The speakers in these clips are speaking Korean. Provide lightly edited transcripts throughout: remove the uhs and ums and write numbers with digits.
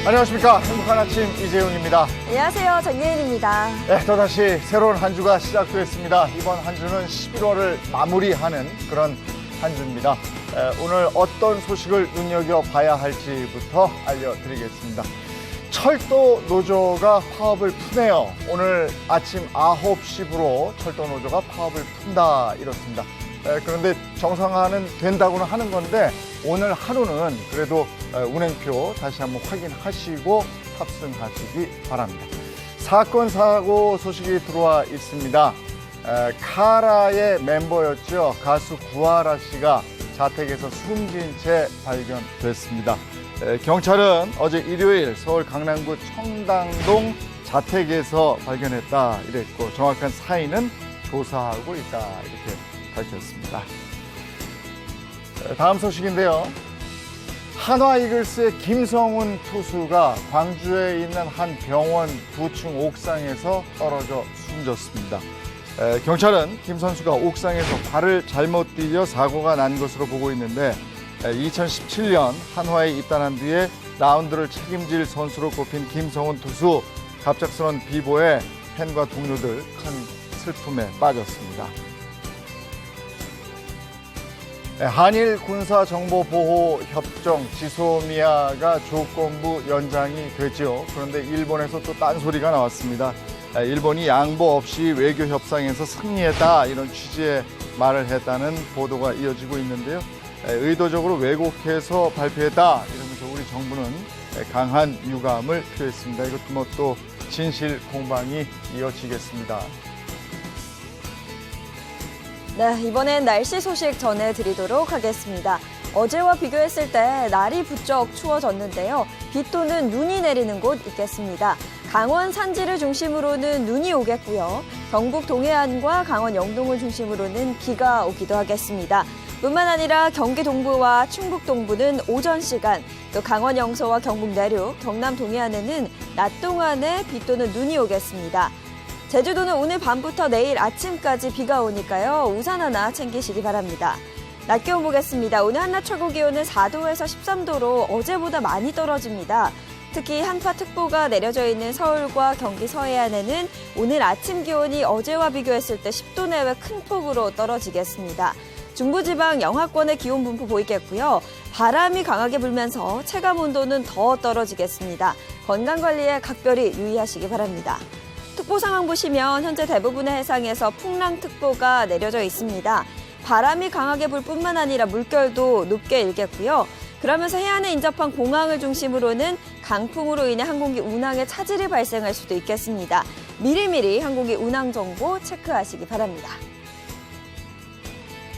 안녕하십니까. 행복한 아침 이재용입니다. 안녕하세요. 정예은입니다. 네, 또다시 새로운 한 주가 시작됐습니다. 이번 한 주는 11월을 마무리하는 그런 한 주입니다. 오늘 어떤 소식을 눈여겨봐야 할지부터 알려드리겠습니다. 철도 노조가 파업을 푸네요. 오늘 아침 9시부로 철도 노조가 파업을 푼다 이렇습니다. 그런데 정상화는 된다고는 하는 건데 오늘 하루는 그래도 운행표 다시 한번 확인하시고 탑승하시기 바랍니다. 사건 사고 소식이 들어와 있습니다. 카라의 멤버였죠. 가수 구하라 씨가 자택에서 숨진 채 발견됐습니다. 경찰은 어제 일요일 서울 강남구 청담동 자택에서 발견했다 이랬고 정확한 사인은 조사하고 있다 이렇게 밝혔습니다. 다음 소식인데요. 한화 이글스의 김성훈 투수가 광주에 있는 한 병원 9층 옥상에서 떨어져 숨졌습니다. 경찰은 김 선수가 옥상에서 발을 잘못 디뎌 사고가 난 것으로 보고 있는데 2017년 한화에 입단한 뒤에 라운드를 책임질 선수로 꼽힌 김성훈 투수 갑작스러운 비보에 팬과 동료들 큰 슬픔에 빠졌습니다. 한일 군사정보보호협정 지소미아가 조건부 연장이 됐죠. 그런데 일본에서 또 딴소리가 나왔습니다. 일본이 양보 없이 외교 협상에서 승리했다 이런 취지의 말을 했다는 보도가 이어지고 있는데요. 의도적으로 왜곡해서 발표했다 이러면서 우리 정부는 강한 유감을 표했습니다. 이것도 뭐 또 진실 공방이 이어지겠습니다. 네, 이번엔 날씨 소식 전해드리도록 하겠습니다. 어제와 비교했을 때 날이 부쩍 추워졌는데요. 비 또는 눈이 내리는 곳 있겠습니다. 강원 산지를 중심으로는 눈이 오겠고요. 경북 동해안과 강원 영동을 중심으로는 비가 오기도 하겠습니다. 뿐만 아니라 경기 동부와 충북 동부는 오전 시간, 또 강원 영서와 경북 내륙, 경남 동해안에는 낮 동안에 비 또는 눈이 오겠습니다. 제주도는 오늘 밤부터 내일 아침까지 비가 오니까요. 우산 하나 챙기시기 바랍니다. 낮 기온 보겠습니다. 오늘 한낮 최고 기온은 4도에서 13도로 어제보다 많이 떨어집니다. 특히 한파특보가 내려져 있는 서울과 경기 서해안에는 오늘 아침 기온이 어제와 비교했을 때 10도 내외 큰 폭으로 떨어지겠습니다. 중부지방 영하권의 기온 분포 보이겠고요. 바람이 강하게 불면서 체감 온도는 더 떨어지겠습니다. 건강관리에 각별히 유의하시기 바랍니다. 특보 상황 보시면 현재 대부분의 해상에서 풍랑특보가 내려져 있습니다. 바람이 강하게 불 뿐만 아니라 물결도 높게 일겠고요. 그러면서 해안에 인접한 공항을 중심으로는 강풍으로 인해 항공기 운항에 차질이 발생할 수도 있겠습니다. 미리미리 항공기 운항 정보 체크하시기 바랍니다.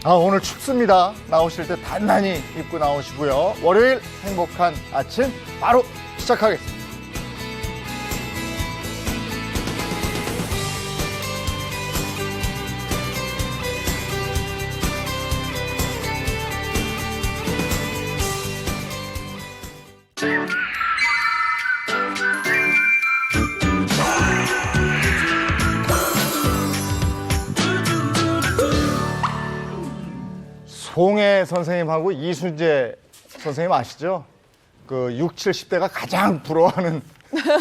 오늘 춥습니다. 나오실 때 단단히 입고 나오시고요. 월요일 행복한 아침 바로 시작하겠습니다. 송혜 선생님하고 이순재 선생님 아시죠? 그 60, 70대가 가장 부러워하는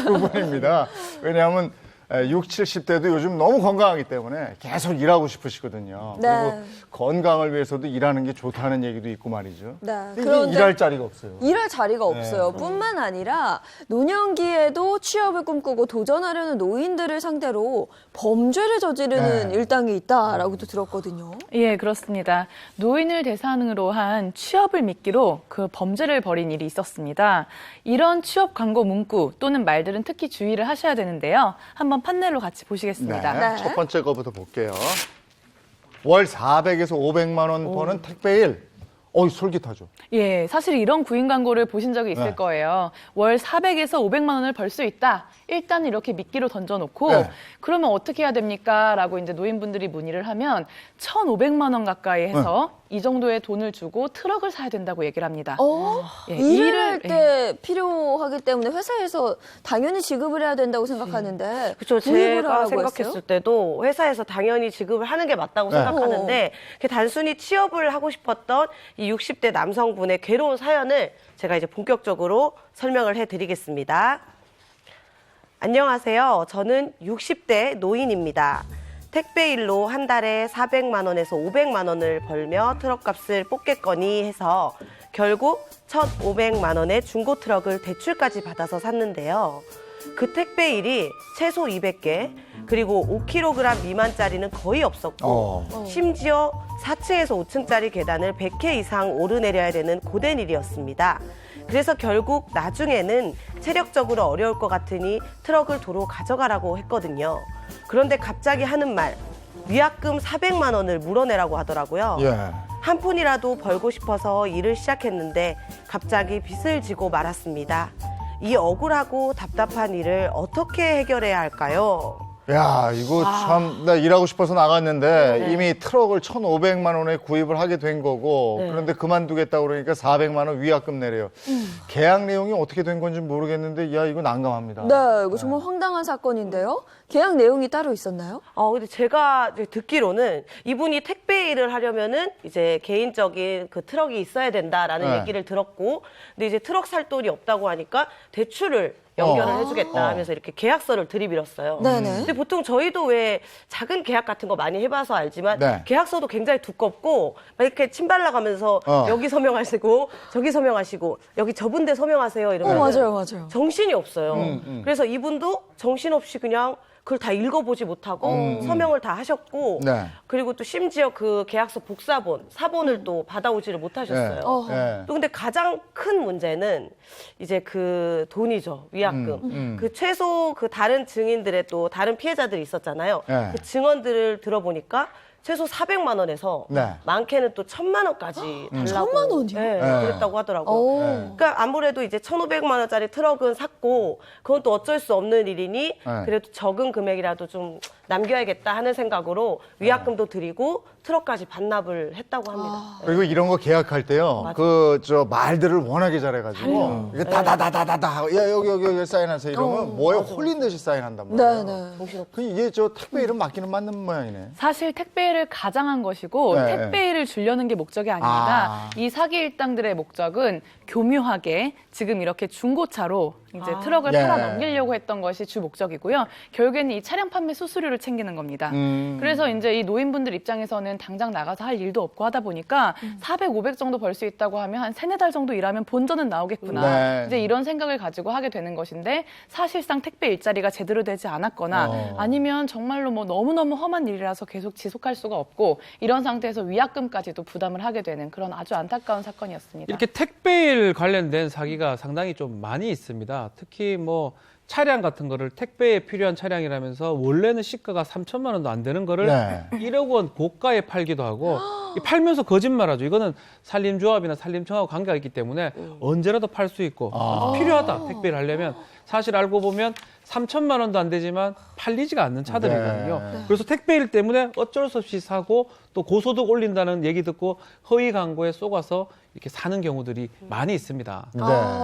부분입니다. 왜냐하면 60, 70대도 요즘 너무 건강하기 때문에 계속 일하고 싶으시거든요. 네. 그리고 건강을 위해서도 일하는 게 좋다는 얘기도 있고 말이죠. 네. 근데 그런데 일할 자리가 없어요. 일할 자리가 없어요. 뿐만 아니라 노년기에도 취업을 꿈꾸고 도전하려는 노인들을 상대로 범죄를 저지르는 일당이 있다라고도 들었거든요. 예, 그렇습니다. 노인을 대상으로 한 취업을 미끼로 그 범죄를 벌인 일이 있었습니다. 이런 취업 광고 문구 또는 말들은 특히 주의를 하셔야 되는데요. 한번 판넬로 같이 보시겠습니다. 네. 첫 번째 거부터 볼게요. 월 400에서 500만 원 버는 택배일. 솔깃하죠. 예, 사실 이런 구인 광고를 보신 적이 있을 네. 거예요. 월 400에서 500만 원을 벌 수 있다. 일단 이렇게 미끼로 던져놓고 네. 그러면 어떻게 해야 됩니까? 라고 이제 노인분들이 문의를 하면 1,500만 원 가까이 해서 이 정도의 돈을 주고 트럭을 사야 된다고 얘기를 합니다. 예, 일을 할 때 필요하기 때문에 회사에서 당연히 지급을 해야 된다고 생각하는데 그렇죠. 구입을 제가 하라고 생각했을 했어요? 때도 회사에서 당연히 지급을 하는 게 맞다고 네. 생각하는데 단순히 취업을 하고 싶었던 이 60대 남성분의 괴로운 사연을 제가 이제 본격적으로 설명을 해드리겠습니다. 안녕하세요. 저는 60대 노인입니다. 택배 일로 한 달에 400만 원에서 500만 원을 벌며 트럭값을 뽑겠거니 해서 결국 1,500만 원의 중고 트럭을 대출까지 받아서 샀는데요. 그 택배 일이 최소 200개, 그리고 5kg 미만짜리는 거의 없었고 심지어 4층에서 5층짜리 계단을 100회 이상 오르내려야 되는 고된 일이었습니다. 그래서 결국 나중에는 체력적으로 어려울 것 같으니 트럭을 도로 가져가라고 했거든요. 그런데 갑자기 하는 말, 위약금 400만 원을 물어내라고 하더라고요. 예. 한 푼이라도 벌고 싶어서 일을 시작했는데 갑자기 빚을 지고 말았습니다. 이 억울하고 답답한 일을 어떻게 해결해야 할까요? 야, 이거 참, 나 일하고 싶어서 나갔는데 이미 트럭을 1,500만 원에 구입을 하게 된 거고 그런데 그만두겠다고 그러니까 400만 원 위약금 내래요. 계약 내용이 어떻게 된 건지 모르겠는데 야, 이거 난감합니다. 네, 이거 정말 황당한 사건인데요. 계약 내용이 따로 있었나요? 근데 제가 이제 듣기로는 이분이 택배 일을 하려면은 이제 개인적인 그 트럭이 있어야 된다라는 네. 얘기를 들었고, 근데 이제 트럭 살 돈이 없다고 하니까 대출을 연결을 해주겠다 하면서 이렇게 계약서를 들이밀었어요. 네네. 근데 보통 저희도 왜 작은 계약 같은 거 많이 해봐서 알지만 네. 계약서도 굉장히 두껍고 막 이렇게 침 발라가면서 여기 서명하시고 저기 서명하시고 여기 저분대 서명하세요 이러면 맞아요. 정신이 없어요. 그래서 이분도 정신없이 그냥 그걸 다 읽어보지 못하고 서명을 다 하셨고 네. 그리고 또 심지어 그 계약서 복사본, 사본을 또 받아오지를 못하셨어요. 예. 또 근데 가장 큰 문제는 이제 그 돈이죠. 위약금. 그 최소 그 다른 증인들의 또 다른 피해자들이 있었잖아요. 네. 그 증언들을 들어보니까 최소 400만 원에서 네. 많게는 또 1,000만 원까지 달라고 1,000만 원이요? 네, 네. 그랬다고 하더라고요. 오. 그러니까 아무래도 이제 1,500만 원짜리 트럭은 샀고 그건 또 어쩔 수 없는 일이니 그래도 적은 금액이라도 좀 남겨야겠다 하는 생각으로 위약금도 드리고 트럭까지 반납을 했다고 합니다. 그리고 이런 거 계약할 때요. 그 저 말들을 워낙에 잘해가지고 이게 다다다다다다 야 여기 사인하세요 이러면 뭐에 홀린 듯이 사인한단 말이에요. 네네. 그 이게 저 택배 이름 맞기는 맞는 모양이네. 사실 택배를 가장한 것이고 네. 택배를 주려는 게 목적이 아닙니다. 이 사기 일당들의 목적은 교묘하게 지금 이렇게 중고차로 이제 트럭을 예. 팔아 넘기려고 했던 것이 주 목적이고요. 결국에는 이 차량 판매 수수료를 챙기는 겁니다. 그래서 이제 이 노인분들 입장에서는 당장 나가서 할 일도 없고 하다 보니까 400, 500 정도 벌 수 있다고 하면 한 3-4달 정도 일하면 본전은 나오겠구나. 네. 이제 이런 생각을 가지고 하게 되는 것인데 사실상 택배 일자리가 제대로 되지 않았거나 아니면 정말로 뭐 너무너무 험한 일이라서 계속 지속할 수가 없고 이런 상태에서 위약금까지도 부담을 하게 되는 그런 아주 안타까운 사건이었습니다. 이렇게 택배일 관련된 사기가 상당히 좀 많이 있습니다. 특히 뭐 차량 같은 거를 택배에 필요한 차량이라면서 원래는 시가가 3천만 원도 안 되는 거를 네. 1억 원 고가에 팔기도 하고 팔면서 거짓말하죠. 이거는 산림조합이나 산림청하고 관계가 있기 때문에 언제라도 팔 수 있고 필요하다 택배를 하려면 사실 알고 보면 3천만 원도 안 되지만 팔리지가 않는 차들이거든요. 네. 그래서 택배일 때문에 어쩔 수 없이 사고 또 고소득 올린다는 얘기 듣고 허위 광고에 속아서 이렇게 사는 경우들이 많이 있습니다.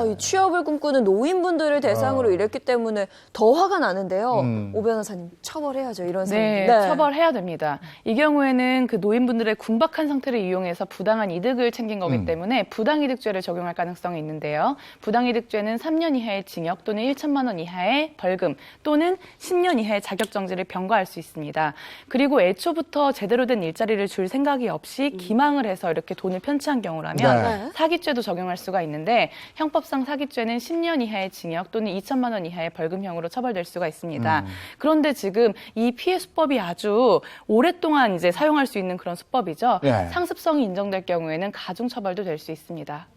이 취업을 꿈꾸는 노인분들을 대상으로 이랬기 때문에 더 화가 나는데요. 오 변호사님 처벌해야죠. 이런 사람. 네, 처벌해야 됩니다. 이 경우에는 그 노인분들의 궁박한 상태를 이용해서 부당한 이득을 챙긴 거기 때문에 부당이득죄를 적용할 가능성이 있는데요. 부당이득죄는 3년 이하의 징역 또는 1천만 원 이하의 벌금 또는 10년 이하의 자격정지를 병과할 수 있습니다. 그리고 애초부터 제대로 된 일자리를 줄 생각이 없이 기망을 해서 이렇게 돈을 편취한 경우라면 네. 사기죄도 적용할 수가 있는데 형법상 사기죄는 10년 이하의 징역 또는 2천만 원 이하의 벌금형으로 처벌될 수가 있습니다. 그런데 지금 이 피해 수법이 아주 오랫동안 이제 사용할 수 있는 그런 수법이죠. 네. 상습성이 인정될 경우에는 가중 처벌도 될 수 있습니다.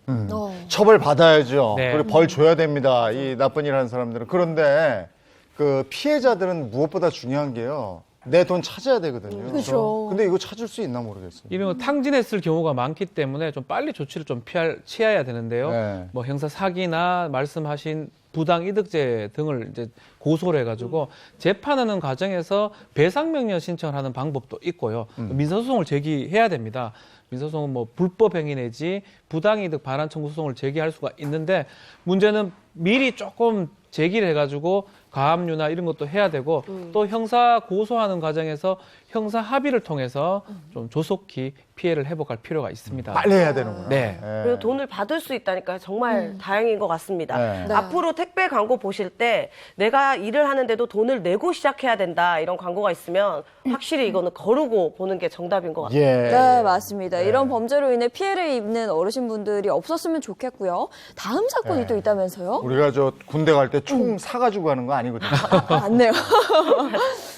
처벌 받아야죠. 네. 그리고 벌 줘야 됩니다. 이 나쁜 일 하는 사람들은. 그런데 그 피해자들은 무엇보다 중요한 게요. 내 돈 찾아야 되거든요. 그렇죠. 근데 이거 찾을 수 있나 모르겠어요. 이런 거 탕진했을 경우가 많기 때문에 좀 빨리 조치를 좀 취해야 되는데요. 네. 뭐 형사 사기나 말씀하신 부당 이득죄 등을 이제 고소를 해가지고 재판하는 과정에서 배상 명령 신청을 하는 방법도 있고요. 민사소송을 제기해야 됩니다. 민사소송은 뭐 불법 행위 내지 부당이득 반환 청구 소송을 제기할 수가 있는데 문제는 미리 조금 제기를 해가지고 가압류나 이런 것도 해야 되고 또 형사 고소하는 과정에서 형사 합의를 통해서 좀 조속히 피해를 회복할 필요가 있습니다. 빨리 해야 되는구나. 네. 그리고 돈을 받을 수 있다니까 정말 다행인 것 같습니다. 네. 네. 앞으로 택배 광고 보실 때 내가 일을 하는데도 돈을 내고 시작해야 된다 이런 광고가 있으면 확실히 이거는 거르고 보는 게 정답인 것 같아요. 예. 네, 맞습니다. 이런 범죄로 인해 피해를 입는 어르신분들이 없었으면 좋겠고요. 다음 사건이 네. 또 있다면서요? 우리가 저 군대 갈 때 총 사가지고 가는 거 아니거든요. 맞네요.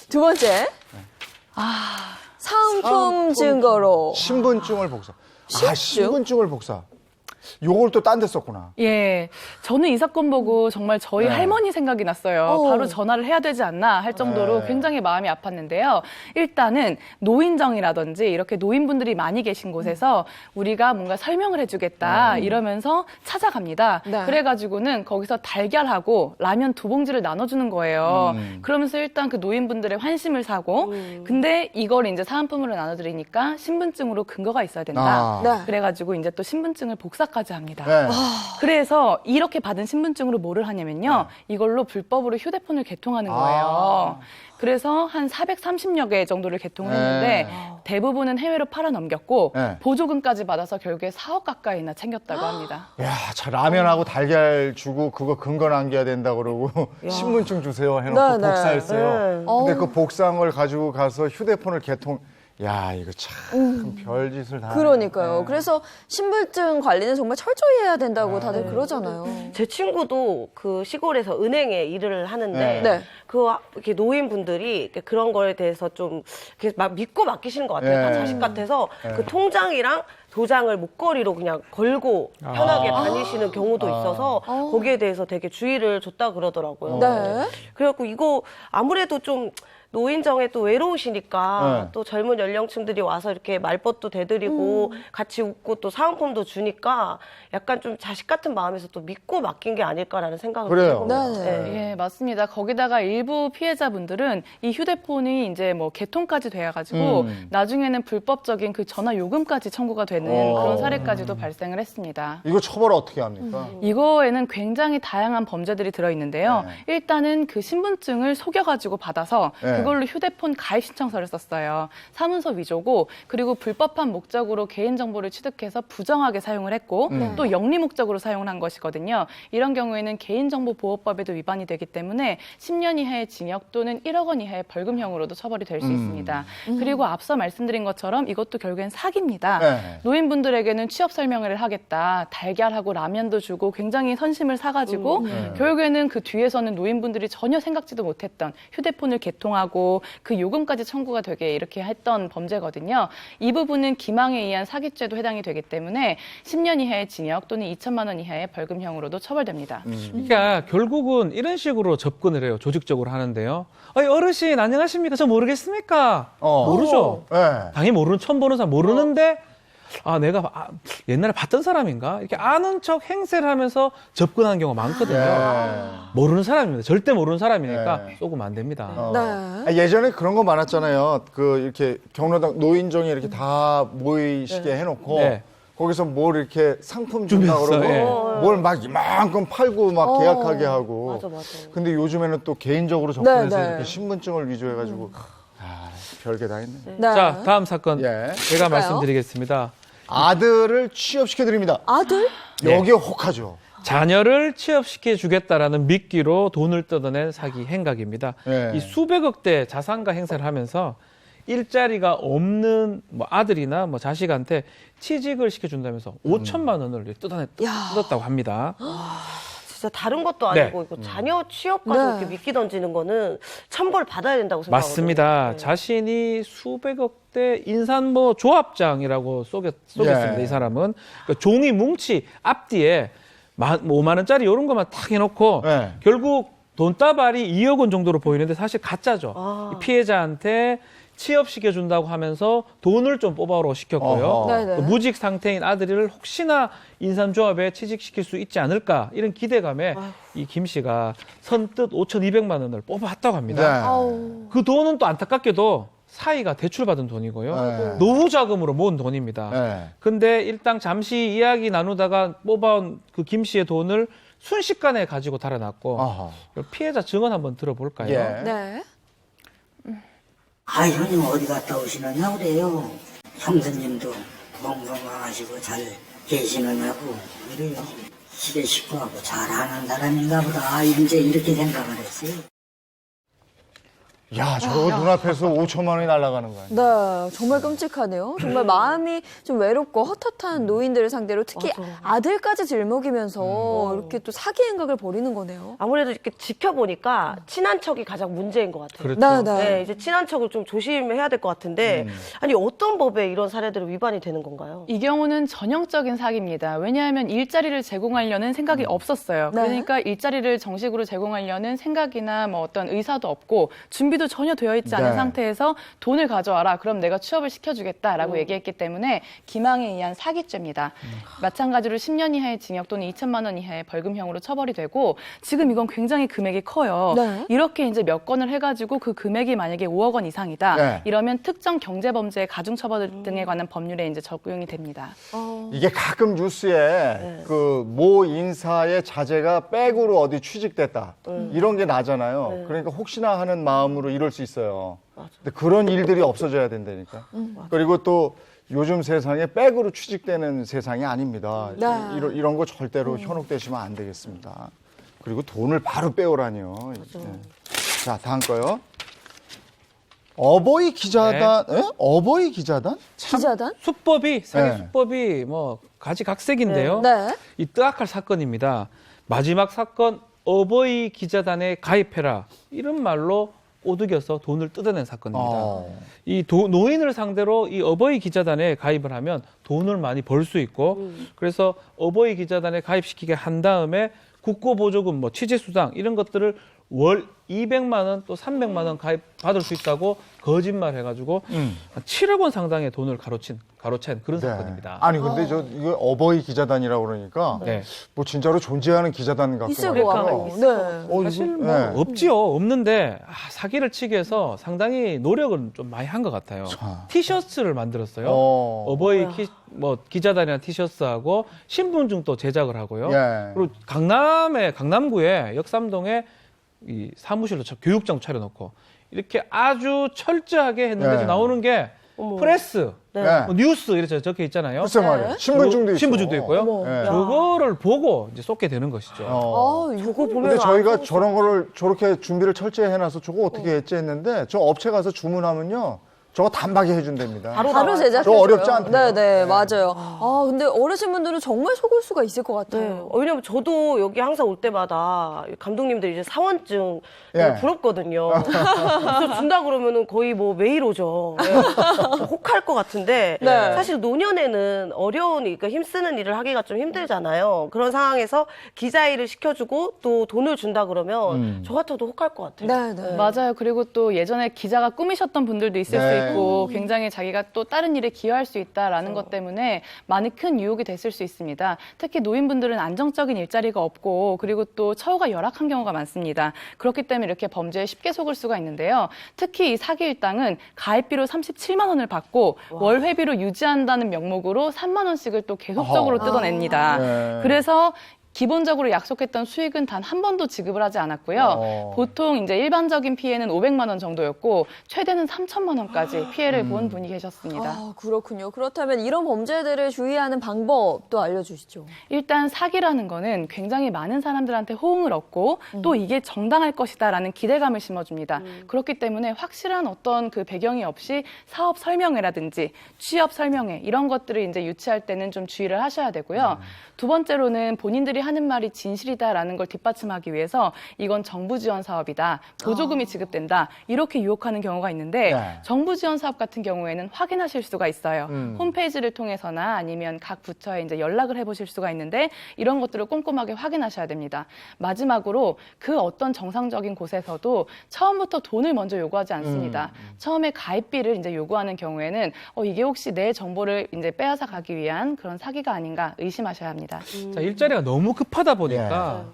두 번째. 사은품 증거로. 신분증을 복사. 신분증? 신분증을 복사. 요걸 또 딴 데 썼구나. 예, 저는 이 사건 보고 정말 저희 네. 할머니 생각이 났어요. 오. 바로 전화를 해야 되지 않나 할 정도로 네. 굉장히 마음이 아팠는데요. 일단은 노인정이라든지 이렇게 노인분들이 많이 계신 곳에서 우리가 뭔가 설명을 해주겠다 이러면서 찾아갑니다. 네. 그래가지고는 거기서 달걀하고 라면 2봉지를 나눠주는 거예요. 그러면서 일단 그 노인분들의 환심을 사고 근데 이걸 이제 사은품으로 나눠드리니까 신분증으로 근거가 있어야 된다. 아. 네. 그래가지고 이제 또 신분증을 복사까지 합니다. 네. 그래서 이렇게 받은 신분증으로 뭐를 하냐면요. 이걸로 불법으로 휴대폰을 개통하는 거예요. 그래서 한 430여 개 정도를 개통을 했는데 대부분은 해외로 팔아 넘겼고 네. 보조금까지 받아서 결국에 4억 가까이나 챙겼다고 합니다. 야, 저 라면하고 달걀 주고 그거 근거 남겨야 된다 그러고 신분증 주세요 해놓고 네, 네. 복사했어요. 네. 근데 그 복사한 가지고 가서 휴대폰을 개통. 야, 이거 참 별짓을 다. 그러니까요. 하네. 그래서 신분증 관리는 정말 철저히 해야 된다고 다들 그러잖아요. 제 친구도 그 시골에서 은행에 일을 하는데 네. 네. 그 이렇게 노인분들이 이렇게 그런 거에 대해서 좀 이렇게 막 믿고 맡기시는 것 같아요. 다 네. 자식 같아서 네. 그 통장이랑 도장을 목걸이로 그냥 걸고 편하게 다니시는 경우도 있어서 거기에 대해서 되게 주의를 줬다 그러더라고요. 네. 그래갖고 이거 아무래도 좀 노인정에 또 외로우시니까 네. 또 젊은 연령층들이 와서 이렇게 말벗도 대드리고 같이 웃고 또 사은품도 주니까 약간 좀 자식 같은 마음에서 또 믿고 맡긴 게 아닐까라는 생각을 그래요. 해봅니다. 네. 예, 맞습니다. 거기다가 일부 피해자분들은 이 휴대폰이 이제 뭐 개통까지 돼가지고 나중에는 불법적인 그 전화 요금까지 청구가 되는 그런 사례까지도 발생을 했습니다. 이거 처벌 어떻게 합니까? 이거에는 굉장히 다양한 범죄들이 들어있는데요. 네. 일단은 그 신분증을 속여가지고 받아서 네. 그걸로 휴대폰 가입 신청서를 썼어요. 사문서 위조고 그리고 불법한 목적으로 개인정보를 취득해서 부정하게 사용을 했고 또 영리 목적으로 사용을 한 것이거든요. 이런 경우에는 개인정보보호법에도 위반이 되기 때문에 10년 이하의 징역 또는 1억 원 이하의 벌금형으로도 처벌이 될 수 있습니다. 그리고 앞서 말씀드린 것처럼 이것도 결국엔 사기입니다. 네. 노인분들에게는 취업 설명회를 하겠다. 달걀하고 라면도 주고 굉장히 선심을 사가지고 결국에는 그 뒤에서는 노인분들이 전혀 생각지도 못했던 휴대폰을 개통하고 그 요금까지 청구가 되게 이렇게 했던 범죄거든요. 이 부분은 기망에 의한 사기죄도 해당이 되기 때문에 10년 이하의 징역 또는 2천만 원 이하의 벌금형으로도 처벌됩니다. 그러니까 결국은 이런 식으로 접근을 해요. 조직적으로 하는데요. 어르신 안녕하십니까? 저 모르겠습니까? 모르죠. 네. 당연히 모르는 처음 보는 사람 모르는데 내가 옛날에 봤던 사람인가? 이렇게 아는 척 행세를 하면서 접근하는 경우가 많거든요. 모르는 사람입니다. 절대 모르는 사람이니까 네. 쏘으면 안 됩니다. 네. 예전에 그런 거 많았잖아요. 그 이렇게 경로당 노인정에 이렇게 다 모이시게 해놓고 네. 거기서 뭘 이렇게 상품 준다 준비했어, 그러고 뭘 막 이만큼 팔고 막 계약하게 하고. 맞아. 근데 요즘에는 또 개인적으로 접근해서 네, 네. 이렇게 신분증을 위조해가지고 별게 다 있네. 네. 자, 다음 사건 예. 제가 말씀드리겠습니다. 아들을 취업시켜 드립니다. 아들? 여기에 혹하죠. 자녀를 취업시켜 주겠다라는 미끼로 돈을 뜯어낸 사기 행각입니다. 네. 이 수백억대 자산가 행사를 하면서 일자리가 없는 뭐 아들이나 뭐 자식한테 취직을 시켜준다면서 5천만 원을 뜯었다고 합니다. 진짜 다른 것도 네. 아니고 이거 자녀 취업까지 네. 이렇게 미끼 던지는 거는 천벌 받아야 된다고 생각하거든요. 맞습니다. 네. 자신이 수백억대 인산모 조합장이라고 속였습니다. 예. 이 사람은 그러니까 종이 뭉치 앞뒤에 5만 원짜리 이런 것만 탁 해놓고 네. 결국 돈다발이 2억 원 정도로 보이는데 사실 가짜죠. 아. 이 피해자한테 취업시켜준다고 하면서 돈을 좀 뽑아오라고 시켰고요. 어허. 네네. 무직 상태인 아들을 혹시나 인삼조합에 취직시킬 수 있지 않을까 이런 기대감에 이 김 씨가 선뜻 5,200만 원을 뽑아왔다고 합니다. 네. 아우. 그 돈은 또 안타깝게도 사이가 대출받은 돈이고요. 네. 노후 자금으로 모은 돈입니다. 네. 근데 일단 잠시 이야기 나누다가 뽑아온 그 김 씨의 돈을 순식간에 가지고 달아났고 어허. 피해자 증언 한번 들어볼까요? 예. 네. 아, 형님 어디 갔다 오시느냐고 그래요. 형수님도 건강하시고 잘 계시느냐고 그래요. 집에 식구하고 잘하는 사람인가 보다. 아, 이제 이렇게 생각을 했어요. 야, 저거 눈앞에서 5천만 원이 날아가는 거야. 네, 정말 끔찍하네요. 정말 마음이 좀 외롭고 헛헛한 노인들을 상대로 특히 아들까지 들먹이면서 이렇게 또 사기 행각을 벌이는 거네요. 아무래도 이렇게 지켜보니까 친한 척이 가장 문제인 것 같아요. 그렇죠. 네, 네. 네, 이제 친한 척을 좀 조심해야 될 것 같은데, 아니, 어떤 법에 이런 사례들은 위반이 되는 건가요? 이 경우는 전형적인 사기입니다. 왜냐하면 일자리를 제공하려는 생각이 없었어요. 네. 그러니까 일자리를 정식으로 제공하려는 생각이나 뭐 어떤 의사도 없고 준비도 전혀 되어 있지 않은 네. 상태에서 돈을 가져와라. 그럼 내가 취업을 시켜주겠다라고 얘기했기 때문에 기망에 의한 사기죄입니다. 마찬가지로 10년 이하의 징역 또는 2천만 원 이하의 벌금형으로 처벌이 되고 지금 이건 굉장히 금액이 커요. 네. 이렇게 이제 몇 건을 해가지고 그 금액이 만약에 5억 원 이상이다. 네. 이러면 특정 경제범죄 가중처벌 등에 관한 법률에 이제 적용이 됩니다. 이게 가끔 뉴스에 그 모 인사의 자제가 백으로 어디 취직됐다. 이런 게 나잖아요. 그러니까 혹시나 하는 마음으로 이럴 수 있어요. 근데 그런 일들이 없어져야 된다니까. 그리고 또 요즘 세상에 백으로 취직되는 세상이 아닙니다. 네. 이런 거 절대로 현혹되시면 안 되겠습니다. 그리고 돈을 바로 빼오라니요. 네. 자, 다음 거요. 어버이 기자단, 예? 어버이 기자단? 기자단? 수법이 사기 네. 수법이 뭐 가지각색인데요. 네. 이 뜨악할 사건입니다. 마지막 사건 어버이 기자단에 가입해라 이런 말로 꼬드겨서 돈을 뜯어낸 사건입니다. 이 노인을 상대로 이 어버이 기자단에 가입을 하면 돈을 많이 벌 수 있고 그래서 어버이 기자단에 가입시키게 한 다음에 국고보조금, 뭐 취재수당 이런 것들을 월 200만 원 또 300만 원 가입 받을 수 있다고 거짓말 해가지고 한 7억 원 상당의 돈을 가로챈 그런 네. 사건입니다. 아니 근데 이거 어버이 기자단이라고 그러니까 네. 뭐 진짜로 존재하는 기자단 같기도 있을 하고. 것 같고. 네. 사실 이거, 뭐 네. 없지요. 없는데 사기를 치기 위해서 상당히 노력을 좀 많이 한 것 같아요. 자. 티셔츠를 만들었어요. 어. 어버이 기자단이나 티셔츠하고 신분증도 제작을 하고요. 예. 그리고 강남구에 역삼동에 이 사무실로 교육장 차려놓고 이렇게 아주 철저하게 했는데 네. 나오는 게 프레스, 네. 뭐 뉴스 이렇게 적혀 있잖아요. 글쎄 말이에요. 신분증도 있어. 신분증도 있고요. 어머. 네. 저거를 보고 이제 쏟게 되는 것이죠. 저거 보면 근데 저희가 저런 거를 저렇게 준비를 철저히 해놔서 저거 어떻게 했지 했는데 저 업체 가서 주문하면요. 저거 단박에 해준답니다. 바로 제작해줘요. 저 어렵지 않대요. 네, 네. 맞아요. 근데 어르신분들은 정말 속을 수가 있을 것 네. 같아요. 왜냐면 저도 여기 항상 올 때마다 감독님들이 이제 사원증 예. 부럽거든요. 그래서 준다 그러면은 거의 뭐 매일 오죠. 네. 혹할 것 같은데 네. 사실 노년에는 어려운 그러니까 힘쓰는 일을 하기가 좀 힘들잖아요. 그런 상황에서 기자 일을 시켜주고 또 돈을 준다 그러면 저 같아도 혹할 것 같아요. 네, 네. 맞아요. 그리고 또 예전에 기자가 꿈이셨던 분들도 있을 네. 수 있고 굉장히 자기가 또 다른 일에 기여할 수 있다라는 것 때문에 많이 큰 유혹이 됐을 수 있습니다. 특히 노인분들은 안정적인 일자리가 없고 그리고 또 처우가 열악한 경우가 많습니다. 그렇기 때문에 이렇게 범죄에 쉽게 속을 수가 있는데요. 특히 이 사기 일당은 가입비로 37만 원을 받고 월 회비로 유지한다는 명목으로 3만 원씩을 또 계속적으로 뜯어냅니다. 네. 그래서 기본적으로 약속했던 수익은 단 한 번도 지급을 하지 않았고요. 보통 이제 일반적인 피해는 500만 원 정도였고 최대는 3천만 원까지 피해를 본 분이 계셨습니다. 그렇군요. 그렇다면 이런 범죄들을 주의하는 방법도 알려주시죠. 일단 사기라는 거는 굉장히 많은 사람들한테 호응을 얻고 또 이게 정당할 것이다라는 기대감을 심어줍니다. 그렇기 때문에 확실한 어떤 그 배경이 없이 사업 설명회라든지 취업 설명회 이런 것들을 이제 유치할 때는 좀 주의를 하셔야 되고요. 두 번째로는 본인들이 하는 말이 진실이다라는 걸 뒷받침하기 위해서 이건 정부 지원 사업이다, 보조금이 지급된다 이렇게 유혹하는 경우가 있는데 네. 정부 지원 사업 같은 경우에는 확인하실 수가 있어요. 홈페이지를 통해서나 아니면 각 부처에 이제 연락을 해보실 수가 있는데 이런 것들을 꼼꼼하게 확인하셔야 됩니다. 마지막으로 그 어떤 정상적인 곳에서도 처음부터 돈을 먼저 요구하지 않습니다. 처음에 가입비를 이제 요구하는 경우에는 이게 혹시 내 정보를 이제 빼앗아 가기 위한 그런 사기가 아닌가 의심하셔야 합니다. 자, 일자리가 너무 급하다 보니까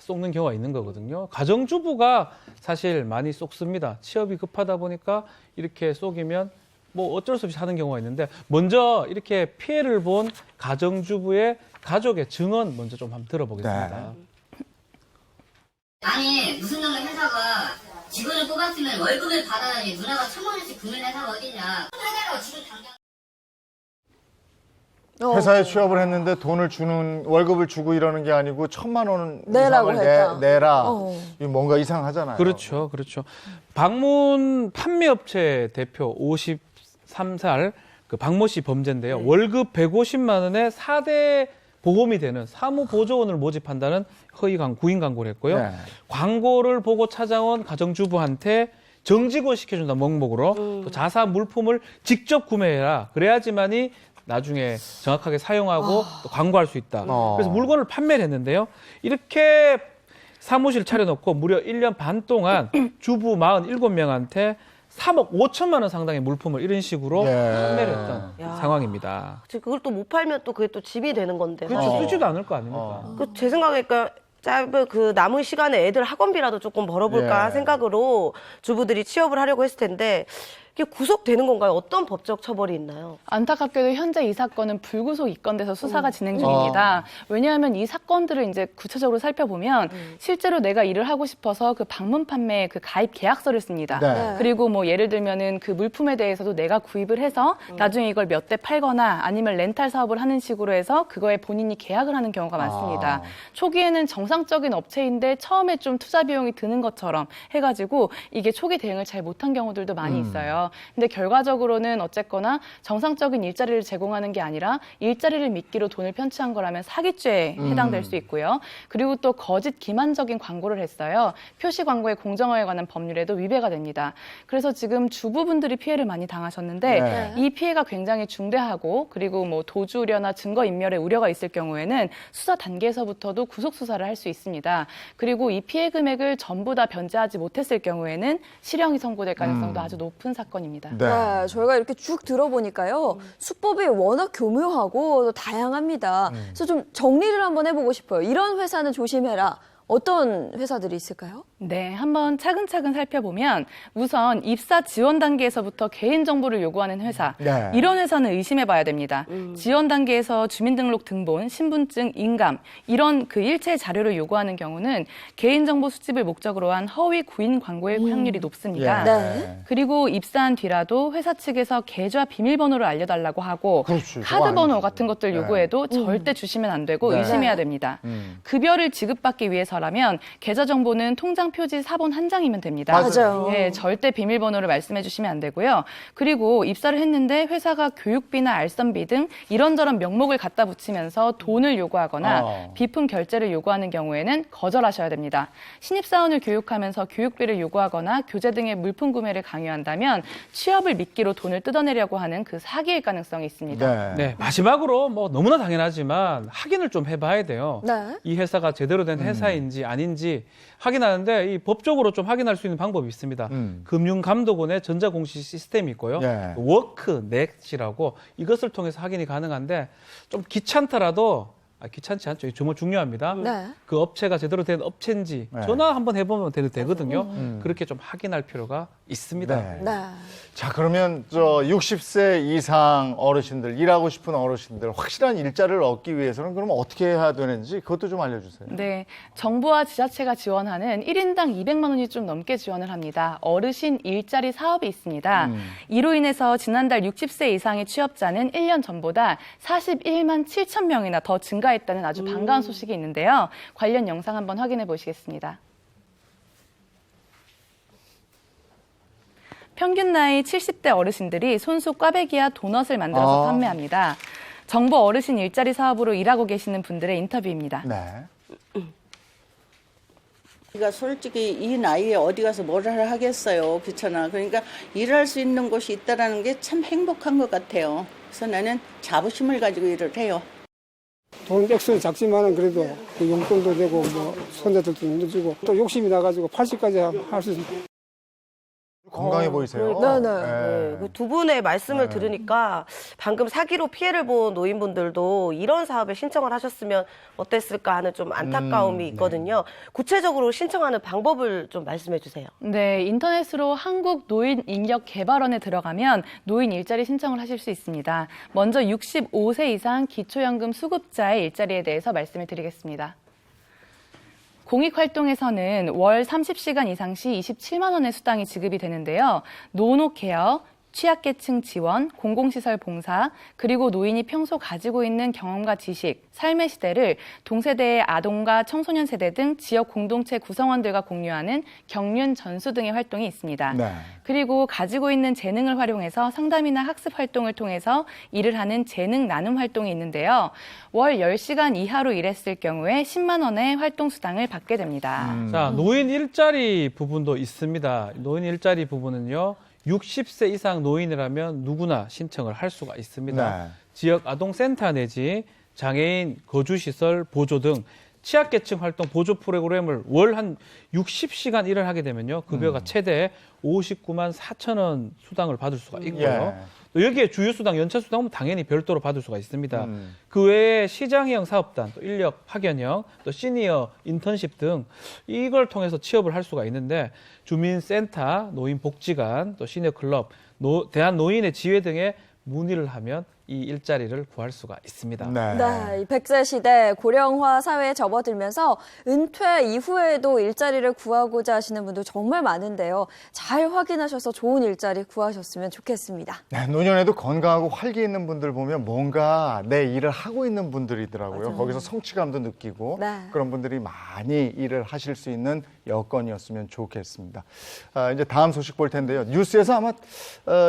속는 경우가 있는 거거든요. 가정주부가 사실 많이 속습니다. 취업이 급하다 보니까 이렇게 속이면 뭐 어쩔 수 없이 하는 경우가 있는데 먼저 이렇게 피해를 본 가정주부의 가족의 증언 먼저 좀 한번 들어보겠습니다. 아니 무슨 놈의 회사가 직원을 뽑았으면 월급을 받아야지 누나가 1,000만 원씩 붓는 회사가 어디냐. 회사라고 지금 당장. 회사에 취업을 했는데 돈을 주는 월급을 주고 이러는 게 아니고 1,000만 원 내라고 이상을 했다. 내라. 이거 뭔가 이상하잖아요. 그렇죠. 그렇죠. 방문 판매업체 대표 53살 그 박모 씨 범죄인데요. 월급 150만 원에 4대 보험이 되는 사무보조원을 모집한다는 구인 광고를 했고요. 네. 광고를 보고 찾아온 가정주부한테 정직원 시켜준다 명목으로 또 자사 물품을 직접 구매해라. 그래야지만이 나중에 정확하게 사용하고 또 광고할 수 있다. 그래서 물건을 판매를 했는데요. 이렇게 사무실 차려놓고 무려 1년 반 동안 주부 47명한테 3억 5천만 원 상당의 물품을 이런 식으로 판매를 했던 상황입니다. 그걸 또 못 팔면 또 그게 또 짐이 되는 건데. 그렇죠. 쓰지도 않을 거 아닙니까? 제 생각에 그러니까 짧은 그 남은 시간에 애들 학원비라도 조금 벌어볼까 생각으로 주부들이 취업을 하려고 했을 텐데 이게 구속되는 건가요? 어떤 법적 처벌이 있나요? 안타깝게도 현재 이 사건은 불구속 입건돼서 수사가 진행 중입니다. 왜냐하면 이 사건들을 이제 구체적으로 살펴보면 실제로 내가 일을 하고 싶어서 그 방문 판매 그 가입 계약서를 씁니다. 네. 그리고 뭐 예를 들면은 그 물품에 대해서도 내가 구입을 해서 나중에 이걸 몇 대 팔거나 아니면 렌탈 사업을 하는 식으로 해서 그거에 본인이 계약을 하는 경우가 많습니다. 초기에는 정상적인 업체인데 처음에 좀 투자 비용이 드는 것처럼 해가지고 이게 초기 대응을 잘 못한 경우들도 많이 있어요. 근데 결과적으로는 어쨌거나 정상적인 일자리를 제공하는 게 아니라 일자리를 미끼로 돈을 편취한 거라면 사기죄에 해당될 수 있고요. 그리고 또 거짓 기만적인 광고를 했어요. 표시 광고의 공정화에 관한 법률에도 위배가 됩니다. 그래서 지금 주부분들이 피해를 많이 당하셨는데 이 피해가 굉장히 중대하고 그리고 뭐 도주 우려나 증거 인멸의 우려가 있을 경우에는 수사 단계에서부터도 구속 수사를 할 수 있습니다. 그리고 이 피해 금액을 전부 다 변제하지 못했을 경우에는 실형이 선고될 가능성도 아주 높은 사건입니다. 네, 저희가 이렇게 쭉 들어보니까요. 수법이 워낙 교묘하고 또 다양합니다. 그래서 좀 정리를 한번 해보고 싶어요. 이런 회사는 조심해라. 어떤 회사들이 있을까요? 네, 한번 차근차근 살펴보면 우선 입사 지원 단계에서부터 개인정보를 요구하는 회사, 네. 이런 회사는 의심해봐야 됩니다. 지원 단계에서 주민등록 등본, 신분증, 인감 이런 그 일체 자료를 요구하는 경우는 개인정보 수집을 목적으로 한 허위 구인 광고의 확률이 높습니다. 네. 그리고 입사한 뒤라도 회사 측에서 계좌 비밀번호를 알려달라고 하고 그렇지, 카드 그거 번호 아니지. 같은 것들 요구해도 절대 주시면 안 되고 네. 의심해야 됩니다. 급여를 지급받기 위해서라면 계좌 정보는 통장 표지 사본 한 장이면 됩니다. 맞아요. 예, 절대 비밀번호를 말씀해 주시면 안 되고요. 그리고 입사를 했는데 회사가 교육비나 알선비 등 이런저런 명목을 갖다 붙이면서 돈을 요구하거나 비품 결제를 요구하는 경우에는 거절하셔야 됩니다. 신입사원을 교육하면서 교육비를 요구하거나 교재 등의 물품 구매를 강요한다면 취업을 미끼로 돈을 뜯어내려고 하는 그 사기일 가능성이 있습니다. 네, 마지막으로 뭐 너무나 당연하지만 확인을 좀 해봐야 돼요. 네. 이 회사가 제대로 된 회사인지 아닌지 확인하는데 이 법적으로 좀 확인할 수 있는 방법이 있습니다. 금융감독원의 전자공시 시스템이 있고요. 네. 워크넷이라고 이것을 통해서 확인이 가능한데 좀 귀찮더라도 귀찮지 않죠. 정말 중요합니다. 네. 그 업체가 제대로 된 업체인지 네. 전화 한번 해보면 되거든요. 그렇게 좀 확인할 필요가 있습니다. 네. 네. 자, 그러면 60세 이상 어르신들, 일하고 싶은 어르신들 확실한 일자리를 얻기 위해서는 그러면 어떻게 해야 되는지 그것도 좀 알려주세요. 네, 정부와 지자체가 지원하는 1인당 200만 원이 좀 넘게 지원을 합니다. 어르신 일자리 사업이 있습니다. 이로 인해서 지난달 60세 이상의 취업자는 1년 전보다 41만 7천 명이나 더 증가했다는 아주 반가운 소식이 있는데요. 관련 영상 한번 확인해 보시겠습니다. 평균 나이 70대 어르신들이 손수 꽈배기와 도넛을 만들어서 판매합니다. 정부 어르신 일자리 사업으로 일하고 계시는 분들의 인터뷰입니다. 네. 그러니까 솔직히 이 나이에 어디 가서 뭘 하겠어요. 그렇잖아. 그러니까 일할 수 있는 곳이 있다라는 게 참 행복한 것 같아요. 그래서 나는 자부심을 가지고 일을 해요. 돈 액수는 작지만은 그래도 그 용돈도 되고 뭐 손자들도 용돈 주고 또 욕심이 나가지고 80까지 할 수 있습니다. 건강해 보이세요. 네네. 그 두 분의 말씀을 들으니까 방금 사기로 피해를 본 노인분들도 이런 사업에 신청을 하셨으면 어땠을까 하는 좀 안타까움이 있거든요. 구체적으로 신청하는 방법을 좀 말씀해 주세요. 네, 인터넷으로 한국노인인력개발원에 들어가면 노인 일자리 신청을 하실 수 있습니다. 먼저 65세 이상 기초연금 수급자의 일자리에 대해서 말씀을 드리겠습니다. 공익활동에서는 월 30시간 이상 시 27만 원의 수당이 지급이 되는데요. 노노케어, 취약계층 지원, 공공시설 봉사, 그리고 노인이 평소 가지고 있는 경험과 지식, 삶의 시대를 동세대의 아동과 청소년 세대 등 지역 공동체 구성원들과 공유하는 경륜 전수 등의 활동이 있습니다. 네. 그리고 가지고 있는 재능을 활용해서 상담이나 학습 활동을 통해서 일을 하는 재능 나눔 활동이 있는데요. 월 10시간 이하로 일했을 경우에 10만 원의 활동 수당을 받게 됩니다. 자, 노인 일자리 부분도 있습니다. 노인 일자리 부분은요. 60세 이상 노인이라면 누구나 신청을 할 수가 있습니다. 네. 지역 아동센터 내지 장애인 거주시설 보조 등 취약계층 활동 보조 프로그램을 월 한 60시간 일을 하게 되면요. 급여가 최대 59만 4천 원 수당을 받을 수가 있고요. 예. 또 여기에 주휴수당, 연차수당은 당연히 별도로 받을 수가 있습니다. 그 외에 시장형 사업단, 또 인력 파견형, 또 시니어 인턴십 등 이걸 통해서 취업을 할 수가 있는데 주민센터, 노인복지관, 또 시니어클럽, 대한노인의 지회 등에 문의를 하면 이 일자리를 구할 수가 있습니다. 네, 이 100세 시대 고령화 사회에 접어들면서 은퇴 이후에도 일자리를 구하고자 하시는 분들 정말 많은데요. 잘 확인하셔서 좋은 일자리 구하셨으면 좋겠습니다. 네, 노년에도 건강하고 활기 있는 분들 보면 뭔가 내 일을 하고 있는 분들이더라고요. 맞아요. 거기서 성취감도 느끼고 네. 그런 분들이 많이 일을 하실 수 있는 여건이었으면 좋겠습니다. 이제 다음 소식 볼 텐데요. 뉴스에서 아마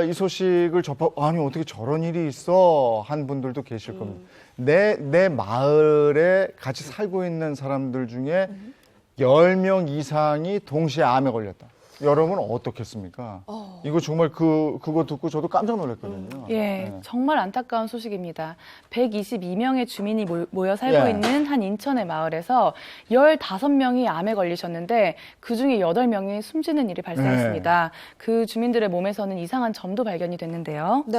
이 소식을 접하고 아니 어떻게 저런 일이 있어 한 분들도 계실 겁니다. 내 마을에 같이 살고 있는 사람들 중에 10명 이상이 동시에 암에 걸렸다. 여러분은 어떻겠습니까? 이거 정말 그거 듣고 저도 깜짝 놀랐거든요. 예, 네. 정말 안타까운 소식입니다. 122명의 주민이 모여 살고 예. 있는 한 인천의 마을에서 15명이 암에 걸리셨는데 그중에 8명이 숨지는 일이 발생했습니다. 그 주민들의 몸에서는 이상한 점도 발견이 됐는데요. 네,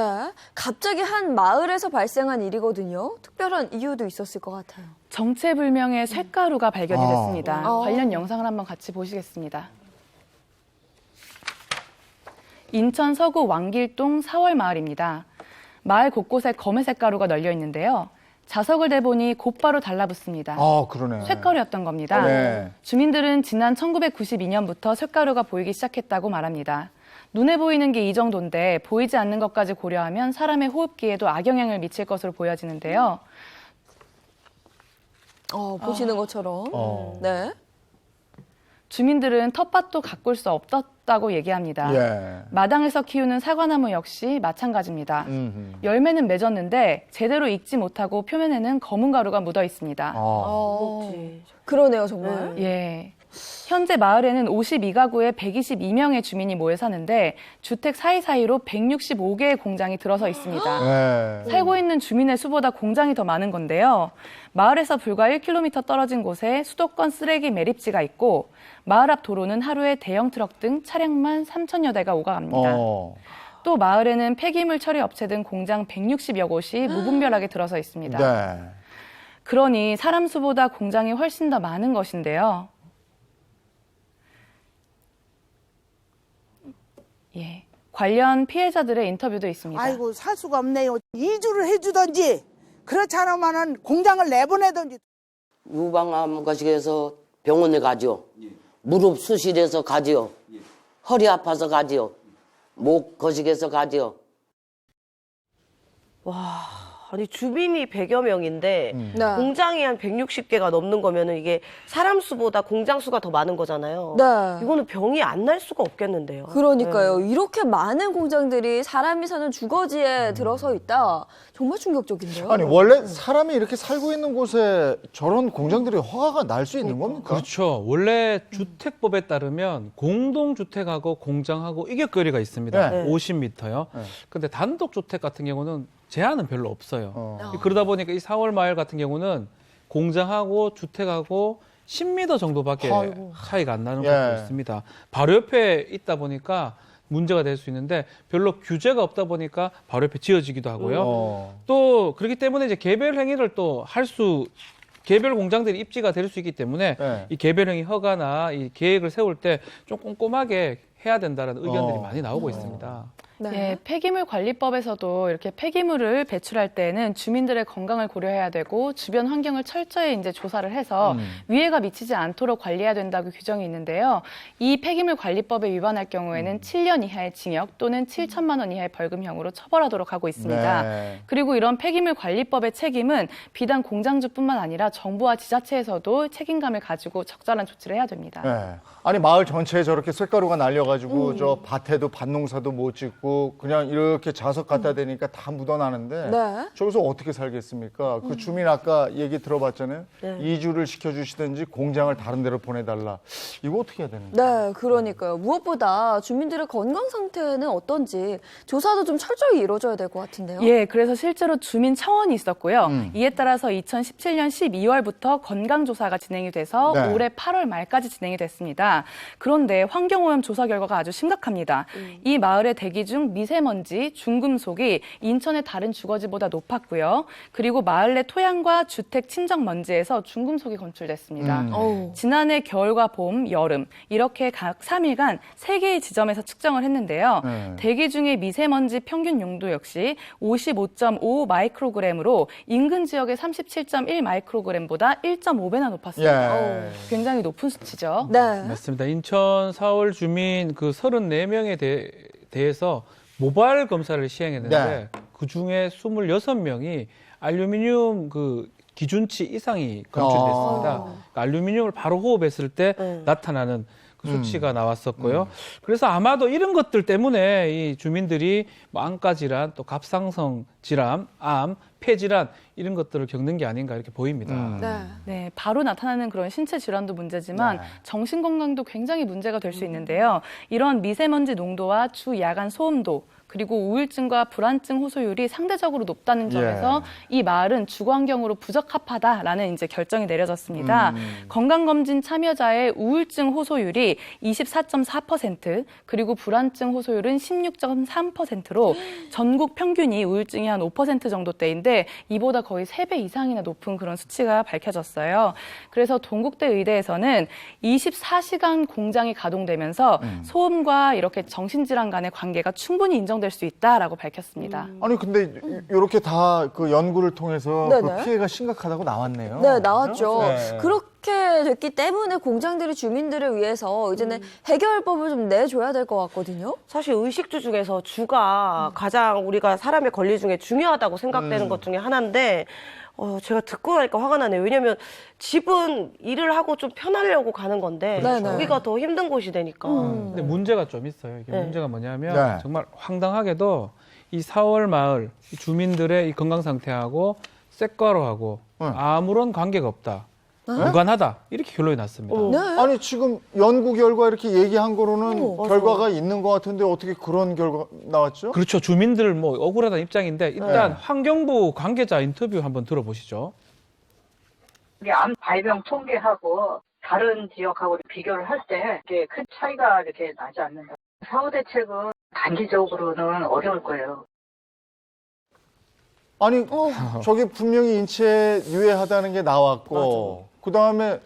갑자기 한 마을에서 발생한 일이거든요. 특별한 이유도 있었을 것 같아요. 정체불명의 쇳가루가 발견이 아. 됐습니다. 관련 영상을 한번 같이 보시겠습니다. 인천 서구 왕길동 4월 마을입니다. 마을 곳곳에 검은색 가루가 널려 있는데요. 자석을 대보니 곧바로 달라붙습니다. 그러네. 쇳가루였던 겁니다. 네. 주민들은 지난 1992년부터 쇳가루가 보이기 시작했다고 말합니다. 눈에 보이는 게 이 정도인데 보이지 않는 것까지 고려하면 사람의 호흡기에도 악영향을 미칠 것으로 보여지는데요. 보시는 것처럼. 네. 주민들은 텃밭도 가꿀 수 없었다고 얘기합니다. 예. 마당에서 키우는 사과나무 역시 마찬가지입니다. 음흠. 열매는 맺었는데 제대로 익지 못하고 표면에는 검은 가루가 묻어 있습니다. 그러네요, 정말. 예. 현재 마을에는 52가구에 122명의 주민이 모여 사는데 주택 사이사이로 165개의 공장이 들어서 있습니다. 네. 살고 있는 주민의 수보다 공장이 더 많은 건데요. 마을에서 불과 1km 떨어진 곳에 수도권 쓰레기 매립지가 있고 마을 앞 도로는 하루에 대형 트럭 등 차량만 3,000여 대가 오가갑니다. 또 마을에는 폐기물 처리 업체 등 공장 160여 곳이 무분별하게 들어서 있습니다. 네. 그러니 사람 수보다 공장이 훨씬 더 많은 것인데요. 예. 관련 피해자들의 인터뷰도 있습니다. 아이고 살 수가 없네요. 이주를 해주던지 그렇지 않으면은 공장을 내보내던지. 유방암 거식에서 병원에 가죠. 무릎 수술해서 가지요. 허리 아파서 가지요. 목 거식에서 가지요. 와, 아니 주민이 100여 명인데 네. 공장이 한 160개가 넘는 거면은 이게 사람 수보다 공장 수가 더 많은 거잖아요. 네. 이거는 병이 안 날 수가 없겠는데요. 그러니까요. 이렇게 많은 공장들이 사람이 사는 주거지에 들어서 있다. 정말 충격적인데요. 아니 원래 사람이 이렇게 살고 있는 곳에 저런 공장들이 허가가 날 수 있는 겁니까? 그렇죠. 원래 주택법에 따르면 공동주택하고 공장하고 이격거리가 있습니다. 네. 50m요. 네. 근데 단독주택 같은 경우는 제한은 별로 없어요. 어. 그러다 보니까 이 4월 마을 같은 경우는 공장하고 주택하고 10m 정도밖에 아이고. 차이가 안 나는 예. 것도 있습니다. 바로 옆에 있다 보니까 문제가 될 수 있는데 별로 규제가 없다 보니까 바로 옆에 지어지기도 하고요. 또 그렇기 때문에 이제 개별 행위를 또 개별 공장들이 입지가 될 수 있기 때문에 네. 이 개별행위 허가나 이 계획을 세울 때 좀 꼼꼼하게 해야 된다는 의견들이 많이 나오고 있습니다. 네. 예, 폐기물 관리법에서도 이렇게 폐기물을 배출할 때는 주민들의 건강을 고려해야 되고 주변 환경을 철저히 이제 조사를 해서 위해가 미치지 않도록 관리해야 된다고 규정이 있는데요. 이 폐기물 관리법에 위반할 경우에는 7년 이하의 징역 또는 7천만 원 이하의 벌금형으로 처벌하도록 하고 있습니다. 네. 그리고 이런 폐기물 관리법의 책임은 비단 공장주뿐만 아니라 정부와 지자체에서도 책임감을 가지고 적절한 조치를 해야 됩니다. 네. 아니 마을 전체에 저렇게 쇳가루가 날려가지고 저 밭에도 밭농사도 못 짓고 그냥 이렇게 자석 갖다 대니까 다 묻어나는데 네. 저기서 어떻게 살겠습니까? 그 주민 아까 얘기 들어봤잖아요. 네. 이주를 시켜주시든지 공장을 다른 데로 보내달라. 이거 어떻게 해야 되는 거예요? 네, 그러니까요. 무엇보다 주민들의 건강 상태는 어떤지 조사도 좀 철저히 이루어져야 될 것 같은데요. 예, 그래서 실제로 주민 청원이 있었고요. 이에 따라서 2017년 12월부터 건강조사가 진행이 돼서 네. 올해 8월 말까지 진행이 됐습니다. 그런데 환경오염 조사 결과가 아주 심각합니다. 이 마을에 대기 중 미세먼지, 중금속이 인천의 다른 주거지보다 높았고요. 그리고 마을 내 토양과 주택 친정 먼지에서 중금속이 검출됐습니다. 지난해 겨울과 봄, 여름 이렇게 각 3일간 3개의 지점에서 측정을 했는데요. 대기 중에 미세먼지 평균 용도 역시 55.5 마이크로그램으로 인근 지역의 37.1 마이크로그램보다 1.5배나 높았습니다. 예. 굉장히 높은 수치죠. 네. 맞습니다. 인천 사월 주민 그 34명에 대해서 모발 검사를 시행했는데 네. 그 중에 26명이 알루미늄 그 기준치 이상이 검출됐습니다. 그러니까 알루미늄을 바로 호흡했을 때 나타나는 그 수치가 나왔었고요. 그래서 아마도 이런 것들 때문에 이 주민들이 뭐 안과 질환, 또 갑상선 질환, 암, 폐질환 이런 것들을 겪는 게 아닌가 이렇게 보입니다. 네. 네, 바로 나타나는 그런 신체 질환도 문제지만 네. 정신 건강도 굉장히 문제가 될 수 있는데요. 이런 미세먼지 농도와 주 야간 소음도 그리고 우울증과 불안증 호소율이 상대적으로 높다는 점에서 이 마을은 주거환경으로 부적합하다라는 이제 결정이 내려졌습니다. 건강검진 참여자의 우울증 호소율이 24.4% 그리고 불안증 호소율은 16.3%로 전국 평균이 우울증이 한 5% 정도대인데 이보다 거의 3배 이상이나 높은 그런 수치가 밝혀졌어요. 그래서 동국대 의대에서는 24시간 공장이 가동되면서 소음과 이렇게 정신질환 간의 관계가 충분히 인정될 수 있다라고 밝혔습니다. 아니 근데 이렇게 다 그 연구를 통해서 그 네네. 피해가 심각하다고 나왔네요. 네, 나왔죠. 네. 그렇게 됐기 때문에 공장들이 주민들을 위해서 이제는 해결법을 좀 내줘야 될 것 같거든요. 사실 의식주 중에서 주가 가장 우리가 사람의 권리 중에 중요하다고 생각되는 것 중에 하나인데 제가 듣고 나니까 화가 나네요. 왜냐면 집은 일을 하고 좀 편하려고 가는 건데 그렇죠. 여기가 더 힘든 곳이 되니까. 근데 문제가 좀 있어요. 이게 네. 문제가 뭐냐면 네. 정말 황당하게도 이 4월 마을 이 주민들의 이 건강 상태하고 쇳가루하고 아무런 관계가 없다. 무관하다. 이렇게 결론이 났습니다. 네. 아니 지금 연구 결과 이렇게 얘기한 거로는 결과가 있는 것 같은데 어떻게 그런 결과 나왔죠? 그렇죠. 주민들 뭐 억울하다는 입장인데 일단 환경부 관계자 인터뷰 한번 들어보시죠. 암 발병 통계하고 다른 지역하고 비교를 할 때 큰 차이가 이렇게 나지 않는다. 사후 대책은 단기적으로는 어려울 거예요. 아니 저게 분명히 인체에 유해하다는 게 나왔고 그 다음에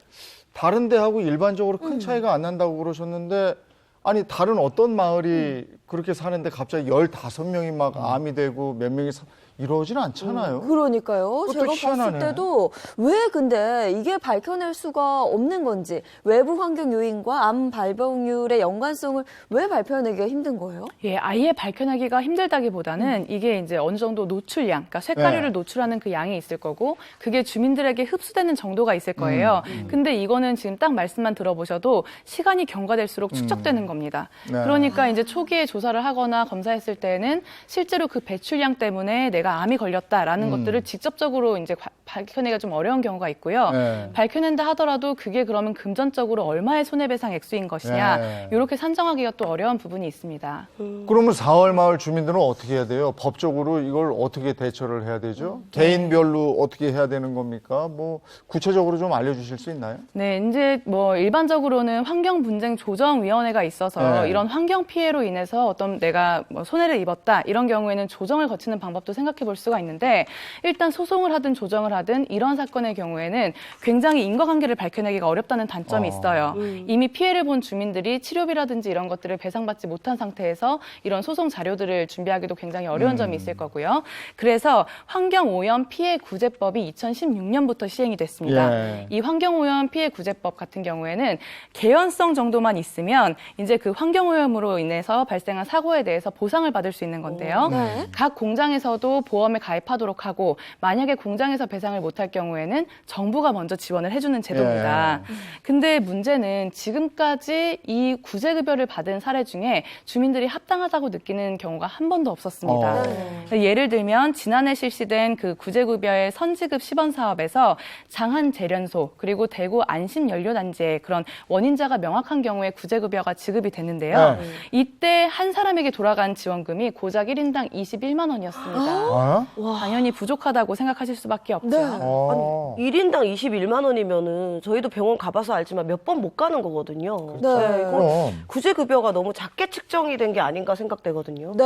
다른 데하고 일반적으로 큰 차이가 안 난다고 그러셨는데 아니 다른 어떤 마을이 그렇게 사는데 갑자기 15명이 막 암이 되고 몇 명이 이러진 않잖아요. 그러니까요. 그것도 제가 희한하네. 봤을 때도 왜 근데 이게 밝혀낼 수가 없는 건지, 외부 환경 요인과 암 발병률의 연관성을 왜 밝혀내기가 힘든 거예요? 예, 아예 밝혀내기가 힘들다기보다는 이게 이제 어느 정도 노출량, 그러니까 쇳가루를 노출하는 그 양이 있을 거고, 그게 주민들에게 흡수되는 정도가 있을 거예요. 근데 이거는 지금 딱 말씀만 들어보셔도 시간이 경과될수록 축적되는 겁니다. 네. 그러니까 이제 초기에 조사를 하거나 검사했을 때는 실제로 그 배출량 때문에 내가 암이 걸렸다라는 것들을 직접적으로 이제 밝혀내기가 좀 어려운 경우가 있고요. 네. 밝혀낸다 하더라도 그게 그러면 금전적으로 얼마의 손해배상 액수인 것이냐, 네. 이렇게 산정하기가 또 어려운 부분이 있습니다. 그러면 4월 마을 주민들은 어떻게 해야 돼요? 법적으로 이걸 어떻게 대처를 해야 되죠? 개인별로 어떻게 해야 되는 겁니까? 뭐 구체적으로 좀 알려주실 수 있나요? 네, 이제 뭐 일반적으로는 환경분쟁조정위원회가 있어서 네. 이런 환경 피해로 인해서 어떤 내가 뭐 손해를 입었다 이런 경우에는 조정을 거치는 방법도 생각해 볼 수가 있는데, 일단 소송을 하든 조정을 하든 이런 사건의 경우에는 굉장히 인과관계를 밝혀내기가 어렵다는 단점이 있어요. 이미 피해를 본 주민들이 치료비라든지 이런 것들을 배상받지 못한 상태에서 이런 소송 자료들을 준비하기도 굉장히 어려운 점이 있을 거고요. 그래서 환경오염 피해구제법이 2016년부터 시행이 됐습니다. 예. 이 환경오염 피해구제법 같은 경우에는 개연성 정도만 있으면 이제 그 환경오염으로 인해서 발생한 사고에 대해서 보상을 받을 수 있는 건데요. 네. 각 공장에서도 보험에 가입하도록 하고, 만약에 공장에서 배상을 못할 경우에는 정부가 먼저 지원을 해주는 제도입니다. 근데 문제는 지금까지 이 구제급여를 받은 사례 중에 주민들이 합당하다고 느끼는 경우가 한 번도 없었습니다. 예를 들면 지난해 실시된 그 구제급여의 선지급 시범 사업에서 장한재련소 그리고 대구 안심연료단지의 그런 원인자가 명확한 경우에 구제급여가 지급이 됐는데요. 이때 한 사람에게 돌아간 지원금이 고작 1인당 21만 원이었습니다. 당연히 부족하다고 생각하실 수밖에 없죠. 네. 1인당 21만 원이면은 저희도 병원 가봐서 알지만 몇 번 못 가는 거거든요. 네. 그럼. 구제급여가 너무 작게 측정이 된 게 아닌가 생각되거든요. 네.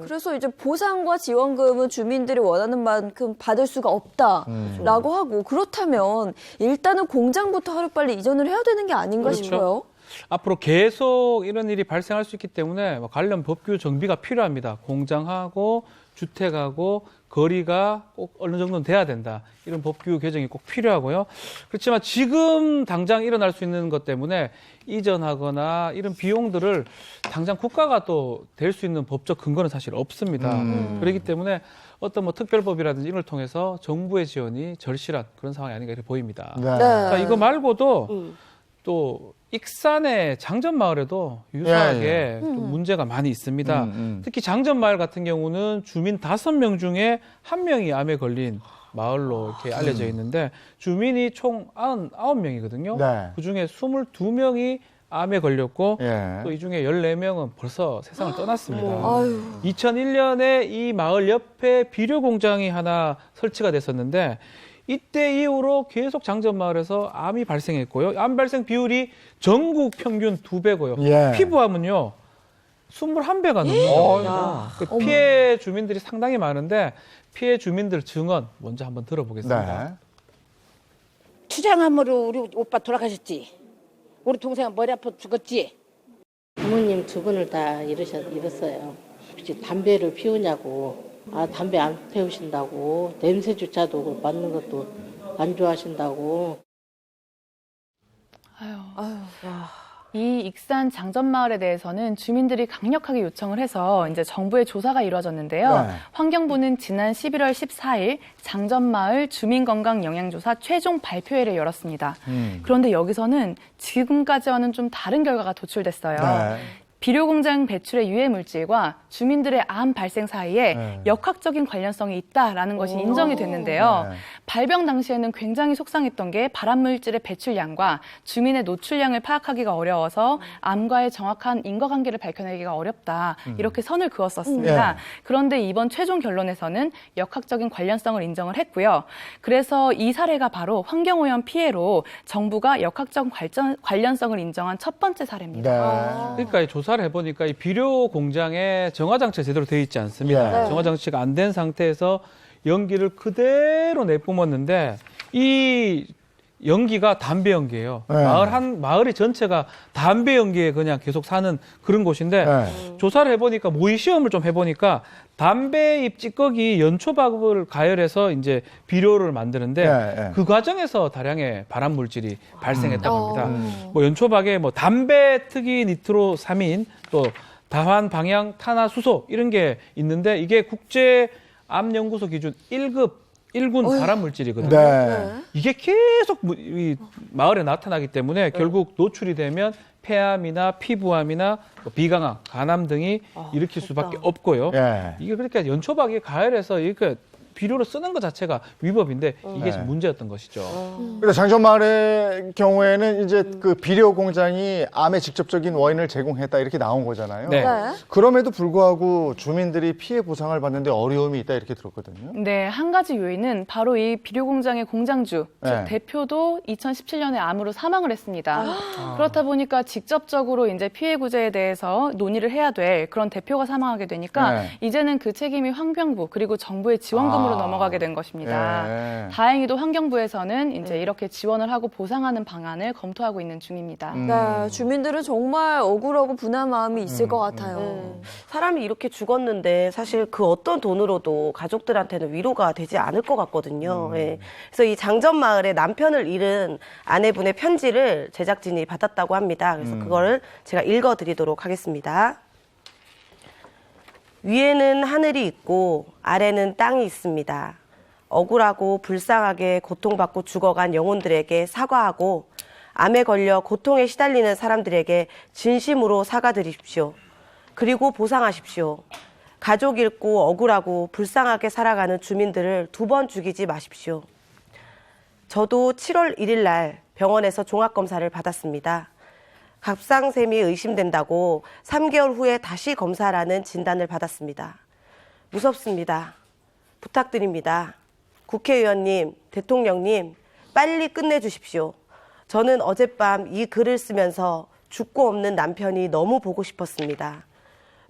그래서 이제 보상과 지원금은 주민들이 원하는 만큼 받을 수가 없다라고 하고, 그렇다면 일단은 공장부터 하루빨리 이전을 해야 되는 게 아닌가 그렇죠. 싶어요. 앞으로 계속 이런 일이 발생할 수 있기 때문에 관련 법규 정비가 필요합니다. 공장하고 주택하고 거리가 꼭 어느 정도는 돼야 된다. 이런 법규 개정이 꼭 필요하고요. 그렇지만 지금 당장 일어날 수 있는 것 때문에 이전하거나 이런 비용들을 당장 국가가 또 될 수 있는 법적 근거는 사실 없습니다. 그렇기 때문에 어떤 뭐 특별법이라든지 이걸 통해서 정부의 지원이 절실한 그런 상황이 아닌가 이렇게 보입니다. 네. 자, 이거 말고도 또 익산의 장전마을에도 유사하게 또 문제가 많이 있습니다. 특히 장전마을 같은 경우는 주민 5명 중에 1명이 암에 걸린 마을로 이렇게 알려져 있는데, 주민이 총 99명이거든요. 네. 그중에 22명이 암에 걸렸고 예. 또 이 중에 14명은 벌써 세상을 떠났습니다. 아유. 2001년에 이 마을 옆에 비료 공장이 하나 설치가 됐었는데, 이때 이후로 계속 장전마을에서 암이 발생했고요. 암 발생 비율이 전국 평균 2배고요. 예. 피부암은요, 21배가 넘습니다. 그 피해 주민들이 상당히 많은데, 피해 주민들 증언 먼저 한번 들어보겠습니다. 네. 투장암으로 우리 오빠 돌아가셨지. 우리 동생 머리 아파 죽었지. 부모님 두 분을 다 잃었어요. 담배를 피우냐고, 담배 안 태우신다고, 냄새조차도 맡는 것도 안 좋아하신다고. 이 익산 장전마을에 대해서는 주민들이 강력하게 요청을 해서 이제 정부의 조사가 이루어졌는데요. 네. 환경부는 지난 11월 14일 장전마을 주민건강영향조사 최종 발표회를 열었습니다. 그런데 여기서는 지금까지와는 좀 다른 결과가 도출됐어요. 네. 비료공장 배출의 유해물질과 주민들의 암 발생 사이에 역학적인 관련성이 있다라는 것이 인정이 됐는데요. 네. 발병 당시에는 굉장히 속상했던 게 발암물질의 배출량과 주민의 노출량을 파악하기가 어려워서 암과의 정확한 인과관계를 밝혀내기가 어렵다. 이렇게 선을 그었었습니다. 그런데 이번 최종 결론에서는 역학적인 관련성을 인정을 했고요. 그래서 이 사례가 바로 환경오염 피해로 정부가 역학적 관련성을 인정한 첫 번째 사례입니다. 그러니까 이 조사를 해보니까 이 비료 공장에 정화장치가 제대로 되어 있지 않습니다. 정화장치가 안 된 상태에서 연기를 그대로 내뿜었는데, 이 연기가 담배 연기예요. 네. 마을이 전체가 담배 연기에 그냥 계속 사는 그런 곳인데 조사를 해보니까 모의 시험을 좀 해보니까 담배잎 찌꺼기 연초밥을 가열해서 이제 비료를 만드는데 그 과정에서 다량의 발암 물질이 발생했다고 합니다. 뭐 연초박에 뭐 담배 특이 니트로사민 또 다환 방향 탄화수소 이런 게 있는데 이게 국제암연구소 기준 1군 발암 물질이거든요. 네. 이게 계속 이 마을에 나타나기 때문에 결국 노출이 되면 폐암이나 피부암이나 비강암, 간암 등이 일으킬 수밖에 없고요. 이게 그러니까 연초박이 가열해서 이렇게 비료로 쓰는 것 자체가 위법인데 이게 지금 문제였던 것이죠. 근데 장전마을의 경우에는 이제 그 비료 공장이 암의 직접적인 원인을 제공했다 이렇게 나온 거잖아요. 네. 그럼에도 불구하고 주민들이 피해 보상을 받는데 어려움이 있다 이렇게 들었거든요. 네, 한 가지 요인은 바로 이 비료 공장의 공장주, 네. 즉 대표도 2017년에 암으로 사망을 했습니다. 그렇다 보니까 직접적으로 이제 피해 구제에 대해서 논의를 해야 될 그런 대표가 사망하게 되니까 이제는 그 책임이 환경부 그리고 정부의 지원금으로 넘어가게 된 것입니다. 다행히도 환경부에서는 이제 이렇게 지원을 하고 보상하는 방안을 검토하고 있는 중입니다. 네, 주민들은 정말 억울하고 분한 마음이 있을 것 같아요. 사람이 이렇게 죽었는데 사실 그 어떤 돈으로도 가족들한테는 위로가 되지 않을 것 같거든요. 예. 그래서 이 장전마을에 남편을 잃은 아내분의 편지를 제작진이 받았다고 합니다. 그래서 그거를 제가 읽어드리도록 하겠습니다. 위에는 하늘이 있고 아래는 땅이 있습니다. 억울하고 불쌍하게 고통받고 죽어간 영혼들에게 사과하고 암에 걸려 고통에 시달리는 사람들에게 진심으로 사과드립시오. 그리고 보상하십시오. 가족 잃고 억울하고 불쌍하게 살아가는 주민들을 2번 죽이지 마십시오. 저도 7월 1일 날 병원에서 종합검사를 받았습니다. 갑상샘이 의심된다고 3개월 후에 다시 검사라는 진단을 받았습니다. 무섭습니다. 부탁드립니다. 국회의원님, 대통령님, 빨리 끝내주십시오. 저는 어젯밤 이 글을 쓰면서 죽고 없는 남편이 너무 보고 싶었습니다.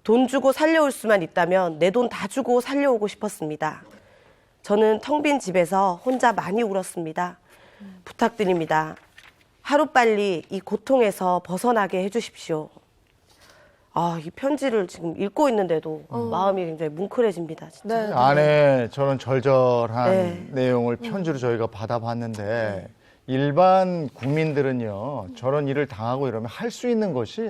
돈 주고 살려올 수만 있다면 내 돈 다 주고 살려오고 싶었습니다. 저는 텅 빈 집에서 혼자 많이 울었습니다. 부탁드립니다. 하루빨리 이 고통에서 벗어나게 해주십시오. 이 편지를 지금 읽고 있는데도 마음이 굉장히 뭉클해집니다. 진짜. 안에 저런 절절한 내용을 편지로 저희가 받아봤는데 일반 국민들은요 저런 일을 당하고 이러면 할 수 있는 것이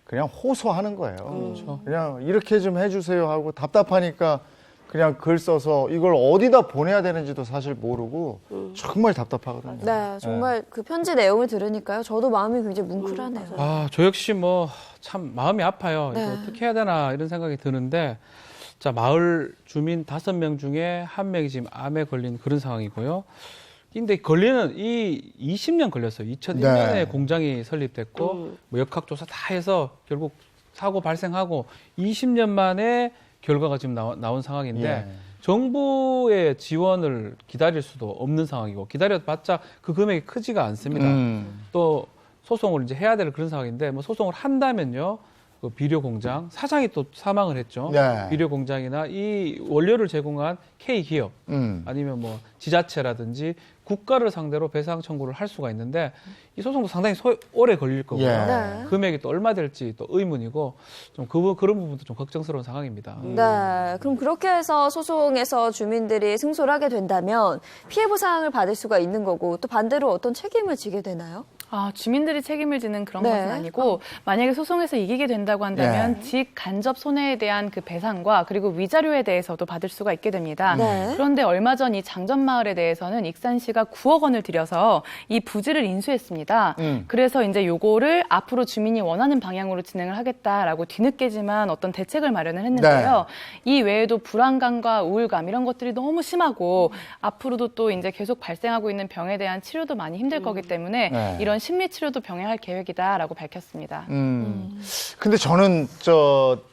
그냥 호소하는 거예요. 그냥 이렇게 좀 해주세요 하고 답답하니까 그냥 글 써서 이걸 어디다 보내야 되는지도 사실 모르고 정말 답답하거든요. 네, 정말 그 편지 내용을 들으니까요. 저도 마음이 굉장히 뭉클하네요. 저 역시 뭐 참 마음이 아파요. 이거 어떻게 해야 되나 이런 생각이 드는데 자 마을 주민 5명 중에 1명이 지금 암에 걸린 그런 상황이고요. 근데 걸리는 이 20년 걸렸어요. 2001년에 공장이 설립됐고 뭐 역학조사 다 해서 결국 사고 발생하고 20년 만에 결과가 지금 나온 상황인데 정부의 지원을 기다릴 수도 없는 상황이고 기다려봤자 그 금액이 크지가 않습니다. 또 소송을 이제 해야 될 그런 상황인데 뭐 소송을 한다면요. 그 비료 공장 사장이 또 사망을 했죠. 비료 공장이나 이 원료를 제공한 K 기업 아니면 뭐 지자체라든지 국가를 상대로 배상 청구를 할 수가 있는데 이 소송도 상당히 오래 걸릴 거고요. 금액이 또 얼마 될지 또 의문이고 좀 그런 부분도 좀 걱정스러운 상황입니다. 네, 그럼 그렇게 해서 소송에서 주민들이 승소를 하게 된다면 피해 보상을 받을 수가 있는 거고 또 반대로 어떤 책임을 지게 되나요? 주민들이 책임을 지는 그런 것은 아니고 만약에 소송에서 이기게 된다고 한다면 직간접 손해에 대한 그 배상과 그리고 위자료에 대해서도 받을 수가 있게 됩니다. 그런데 얼마 전 이 장전마을에 대해서는 익산시가 9억 원을 들여서 이 부지를 인수했습니다. 그래서 이제 요거를 앞으로 주민이 원하는 방향으로 진행을 하겠다라고 뒤늦게지만 어떤 대책을 마련을 했는데요. 이 외에도 불안감과 우울감 이런 것들이 너무 심하고 앞으로도 또 이제 계속 발생하고 있는 병에 대한 치료도 많이 힘들 거기 때문에 이런 심리 치료도 병행할 계획이다라고 밝혔습니다. 근데 저는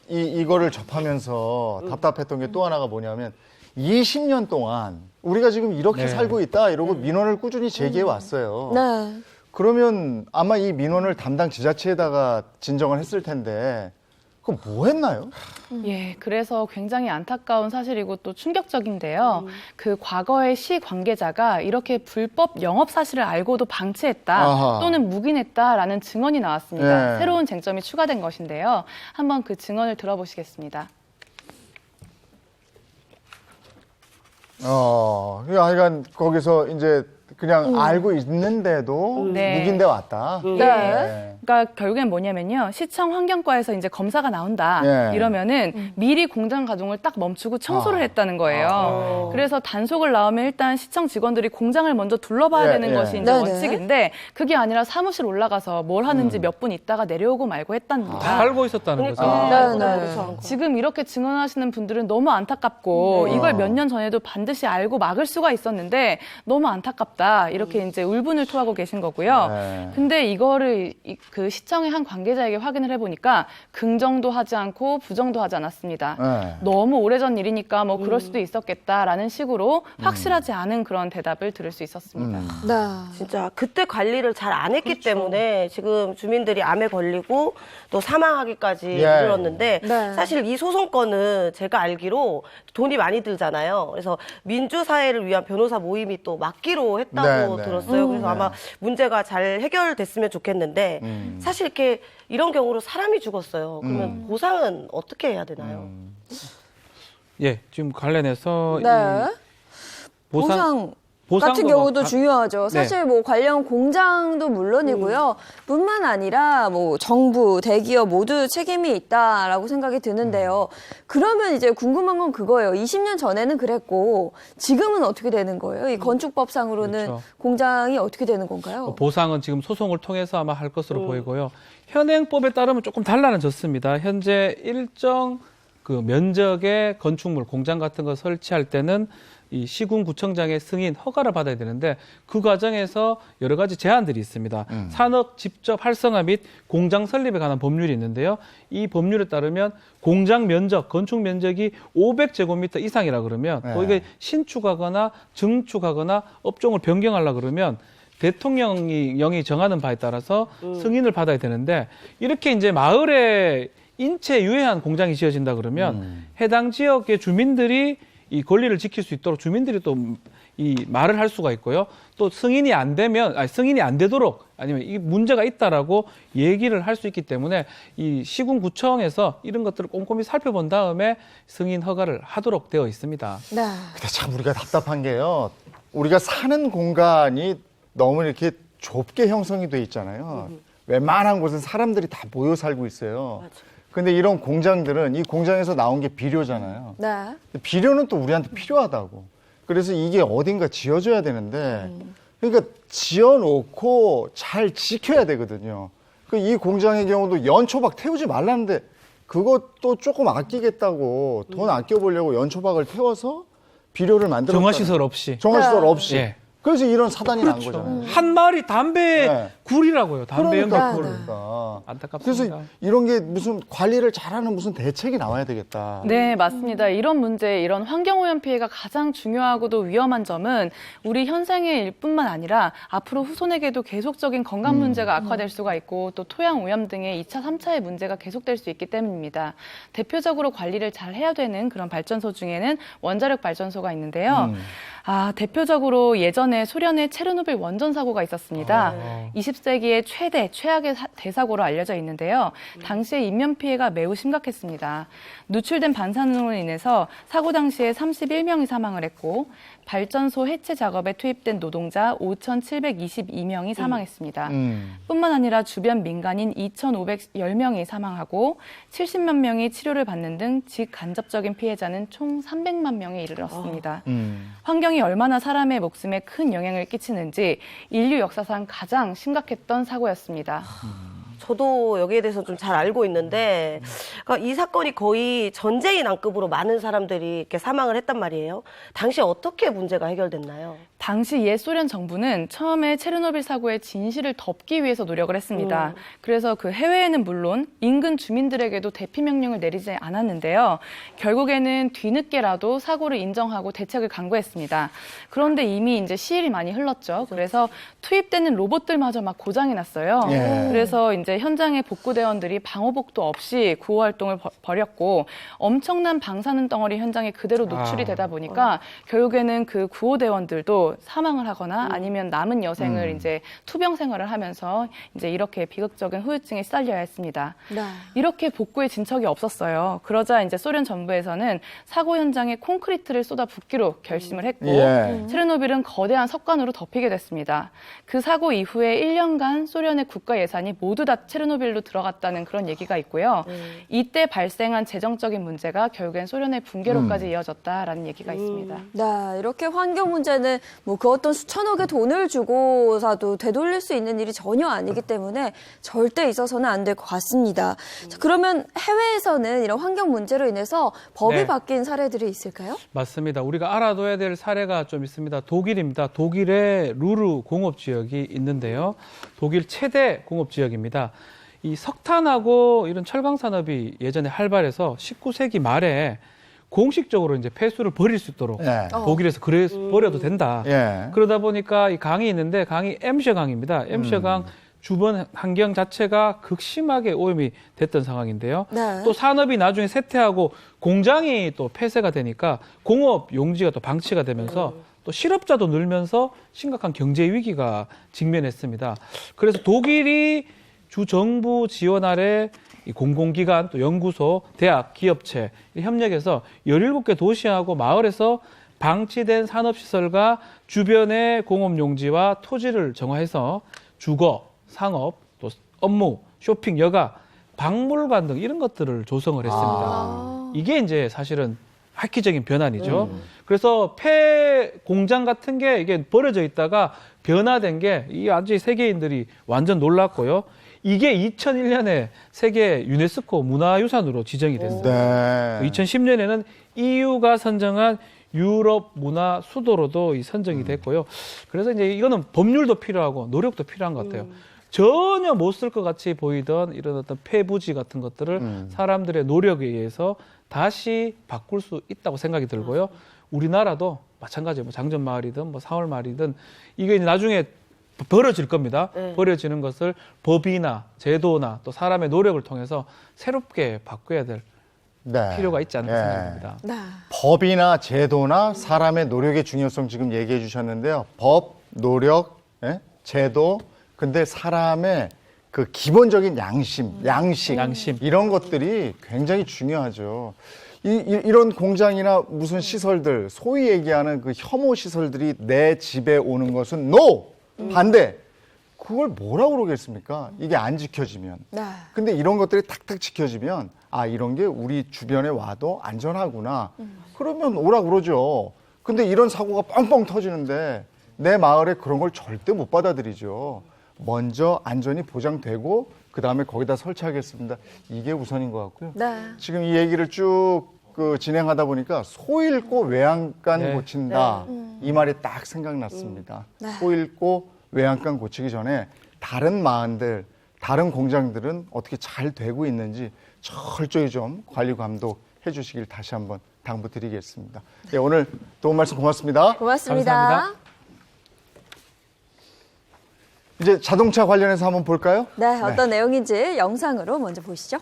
이거를 접하면서 답답했던 게 또 하나가 뭐냐면 20년 동안 우리가 지금 이렇게 살고 있다 이러고 민원을 꾸준히 제기해 왔어요. 그러면 아마 이 민원을 담당 지자체에다가 진정을 했을 텐데 그럼 뭐 했나요? 예, 그래서 굉장히 안타까운 사실이고 또 충격적인데요. 그 과거의 시 관계자가 이렇게 불법 영업 사실을 알고도 방치했다 아하. 또는 묵인했다라는 증언이 나왔습니다. 예. 새로운 쟁점이 추가된 것인데요. 한번 그 증언을 들어보시겠습니다. 하여간 거기서 이제 그냥 알고 있는데도 네. 묵인돼 왔다. 네. 그러니까 결국엔 뭐냐면요. 시청 환경과에서 이제 검사가 나온다. 예. 이러면은 미리 공장 가동을 딱 멈추고 청소를 했다는 거예요. 그래서 단속을 나오면 일단 시청 직원들이 공장을 먼저 둘러봐야 예, 되는 예. 것이 이제 네네. 원칙인데 그게 아니라 사무실 올라가서 뭘 하는지 몇 분 있다가 내려오고 말고 했답니다. 다 알고 있었다는 거죠. 네. 지금 이렇게 증언하시는 분들은 너무 안타깝고 이걸 몇 년 전에도 반드시 알고 막을 수가 있었는데 너무 안타깝다. 이렇게 이제 울분을 토하고 계신 거고요. 네. 근데 이거를 그 시청의 한 관계자에게 확인을 해보니까 긍정도 하지 않고 부정도 하지 않았습니다. 네. 너무 오래전 일이니까 뭐 그럴 수도 있었겠다라는 식으로 확실하지 않은 그런 대답을 들을 수 있었습니다. 네. 진짜 그때 관리를 잘 안 했기 때문에 지금 주민들이 암에 걸리고 또 사망하기까지 예. 이르렀는데 네. 사실 이 소송권은 제가 알기로 돈이 많이 들잖아요. 그래서 민주사회를 위한 변호사 모임이 또 맡기로 했다고 네, 네. 들었어요. 그래서 아마 문제가 잘 해결됐으면 좋겠는데 사실 이렇게 이런 경우로 사람이 죽었어요. 그러면 보상은 어떻게 해야 되나요? 예, 지금 관련해서 네. 이 보상 보상도 같은 뭐 경우도 가- 중요하죠. 사실 뭐 관련 공장도 물론이고요. 뿐만 아니라 뭐 정부, 대기업 모두 책임이 있다라고 생각이 드는데요. 그러면 이제 궁금한 건 그거예요. 20년 전에는 그랬고 지금은 어떻게 되는 거예요? 이 건축법상으로는 그렇죠. 공장이 어떻게 되는 건가요? 보상은 지금 소송을 통해서 아마 할 것으로 보이고요. 현행법에 따르면 조금 달라졌습니다. 현재 일정 그 면적의 건축물, 공장 같은 거 설치할 때는 이 시군구청장의 승인, 허가를 받아야 되는데 그 과정에서 여러 가지 제한들이 있습니다. 산업 직접 활성화 및 공장 설립에 관한 법률이 있는데요. 이 법률에 따르면 공장 면적, 건축 면적이 500제곱미터 이상이라 그러면 또 이게 신축하거나 증축하거나 업종을 변경하려 그러면 대통령이 정하는 바에 따라서 승인을 받아야 되는데 이렇게 이제 마을에 인체 유해한 공장이 지어진다 그러면 해당 지역의 주민들이 이 권리를 지킬 수 있도록 주민들이 또 이 말을 할 수가 있고요. 또 승인이 안 되도록 아니면 이 문제가 있다라고 얘기를 할 수 있기 때문에 이 시군구청에서 이런 것들을 꼼꼼히 살펴본 다음에 승인 허가를 하도록 되어 있습니다. 네. 근데 참 우리가 답답한 게요. 우리가 사는 공간이 너무 이렇게 좁게 형성이 돼 있잖아요. 웬만한 곳은 사람들이 다 모여 살고 있어요. 근데 이런 공장들은 이 공장에서 나온 게 비료잖아요. 네. 비료는 또 우리한테 필요하다고. 그래서 이게 어딘가 지어줘야 되는데, 그러니까 지어놓고 잘 지켜야 되거든요. 이 공장의 경우도 연초박 태우지 말라는데, 그것도 조금 아끼겠다고 돈 아껴보려고 연초박을 태워서 비료를 만들었다. 정화시설 없이. 정화시설 없이. 예. 그래서 이런 사단이 난 거잖아요. 한 마을이 담배 네. 굴이라고요. 담배 연기 굴. 그러니까. 안타깝습니다. 그래서 이런 게 무슨 관리를 잘하는 무슨 대책이 나와야 되겠다. 네, 맞습니다. 이런 문제, 이런 환경오염 피해가 가장 중요하고도 위험한 점은 우리 현생의 일뿐만 아니라 앞으로 후손에게도 계속적인 건강 문제가 악화될 수가 있고 또 토양 오염 등의 2차, 3차의 문제가 계속될 수 있기 때문입니다. 대표적으로 관리를 잘 해야 되는 그런 발전소 중에는 원자력 발전소가 있는데요. 대표적으로 예전에 소련의 체르노빌 원전 사고가 있었습니다. 20세기의 최악의 대사고로 알려져 있는데요. 당시에 인명 피해가 매우 심각했습니다. 누출된 반사능으로 인해서 사고 당시에 31명이 사망을 했고 발전소 해체 작업에 투입된 노동자 5,722명이 사망했습니다. 뿐만 아니라 주변 민간인 2,510명이 사망하고 70만 명이 치료를 받는 등 직간접적인 피해자는 총 300만 명에 이르렀습니다. 환경이 얼마나 사람의 목숨에 큰 영향을 끼치는지 인류 역사상 가장 심각했던 사고였습니다. 저도 여기에 대해서 좀 잘 알고 있는데, 그러니까 이 사건이 거의 전쟁의 난급으로 많은 사람들이 이렇게 사망을 했단 말이에요. 당시 어떻게 문제가 해결됐나요? 당시 옛 소련 정부는 처음에 체르노빌 사고의 진실을 덮기 위해서 노력을 했습니다. 그래서 그 해외에는 물론 인근 주민들에게도 대피 명령을 내리지 않았는데요. 결국에는 뒤늦게라도 사고를 인정하고 대책을 강구했습니다. 그런데 이미 이제 시일이 많이 흘렀죠. 그래서 투입되는 로봇들마저 막 고장이 났어요. 예. 그래서 이제 현장의 복구대원들이 방호복도 없이 구호 활동을 벌였고 엄청난 방사능 덩어리 현장에 그대로 노출이 되다 보니까 결국에는 그 구호대원들도 사망을 하거나 아니면 남은 여생을 이제 투병 생활을 하면서 이제 이렇게 비극적인 후유증에 시달려야 했습니다. 네. 이렇게 복구에 진척이 없었어요. 그러자 이제 소련 정부에서는 사고 현장에 콘크리트를 쏟아 붓기로 결심을 했고 체르노빌은 거대한 석관으로 덮이게 됐습니다. 그 사고 이후에 1년간 소련의 국가 예산이 모두 다 체르노빌로 들어갔다는 그런 얘기가 있고요. 이때 발생한 재정적인 문제가 결국엔 소련의 붕괴로까지 이어졌다라는 얘기가 있습니다. 네, 이렇게 환경 문제는 뭐 그 어떤 수천억의 돈을 주고사도 되돌릴 수 있는 일이 전혀 아니기 때문에 절대 있어서는 안 될 것 같습니다. 자, 그러면 해외에서는 이런 환경 문제로 인해서 법이 네. 바뀐 사례들이 있을까요? 맞습니다. 우리가 알아둬야 될 사례가 좀 있습니다. 독일입니다. 독일의 루르 공업지역이 있는데요. 독일 최대 공업지역입니다. 이 석탄하고 이런 철강 산업이 예전에 활발해서 19세기 말에 공식적으로 이제 폐수를 버릴 수 있도록 독일에서 그래 버려도 된다. 그러다 보니까 이 강이 있는데 강이 엠셔 강입니다. 엠셔 강 주변 환경 자체가 극심하게 오염이 됐던 상황인데요. 또 산업이 나중에 쇠퇴하고 공장이 또 폐쇄가 되니까 공업 용지가 또 방치가 되면서 또 실업자도 늘면서 심각한 경제 위기가 직면했습니다. 그래서 독일이 주 정부 지원 아래 이 공공기관, 또 연구소, 대학, 기업체 협력해서 17개 도시하고 마을에서 방치된 산업시설과 주변의 공업용지와 토지를 정화해서 주거, 상업, 또 업무, 쇼핑, 여가, 박물관 등 이런 것들을 조성을 했습니다. 이게 이제 사실은 획기적인 변환이죠. 그래서 폐 공장 같은 게 이게 버려져 있다가 변화된 게 이 아주 세계인들이 완전 놀랐고요. 이게 2001년에 세계 유네스코 문화유산으로 지정이 됐습니다. 2010년에는 EU가 선정한 유럽 문화 수도로도 이 선정이 됐고요. 그래서 이제 이거는 법률도 필요하고 노력도 필요한 것 같아요. 전혀 못 쓸 것 같이 보이던 이런 어떤 폐부지 같은 것들을 사람들의 노력에 의해서 다시 바꿀 수 있다고 생각이 들고요. 우리나라도 마찬가지예요. 뭐 장전마을이든 뭐 상월마을이든 이게 이제 나중에 벌어질 겁니다. 벌어지는 것을 법이나 제도나 또 사람의 노력을 통해서 새롭게 바꿔야 될 필요가 있지 않을까 생각합니다. 법이나 제도나 사람의 노력의 중요성 지금 얘기해 주셨는데요. 법, 노력, 제도, 근데 사람의 그 기본적인 양식 이런 것들이 굉장히 중요하죠. 이런 공장이나 무슨 시설들, 소위 얘기하는 그 혐오 시설들이 내 집에 오는 것은 NO! 반대! 그걸 뭐라고 그러겠습니까? 이게 안 지켜지면. 근데 이런 것들이 탁탁 지켜지면 아, 이런 게 우리 주변에 와도 안전하구나. 그러면 오라 그러죠. 근데 이런 사고가 뻥뻥 터지는데 내 마을에 그런 걸 절대 못 받아들이죠. 먼저 안전이 보장되고 그다음에 거기다 설치하겠습니다. 이게 우선인 것 같고요. 지금 이 얘기를 쭉 진행하다 보니까 소 잃고 외양간 고친다. 이 말이 딱 생각났습니다. 소 잃고 외양간 고치기 전에 다른 마을들, 다른 공장들은 어떻게 잘 되고 있는지 철저히 좀 관리 감독해 주시길 다시 한번 당부드리겠습니다. 네, 오늘 도움 말씀 고맙습니다. 고맙습니다. 감사합니다. 이제 자동차 관련해서 한번 볼까요? 네, 어떤 내용인지 영상으로 먼저 보시죠.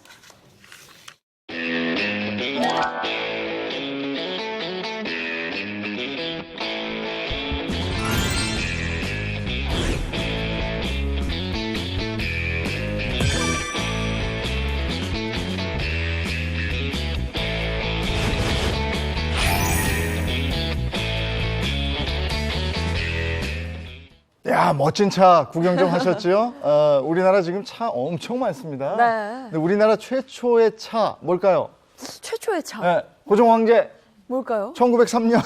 야, 멋진 차 구경 좀 하셨죠? 우리나라 지금 차 엄청 많습니다. 근데 우리나라 최초의 차 뭘까요? 최초의 차? 고종황제. 뭘까요? 1903년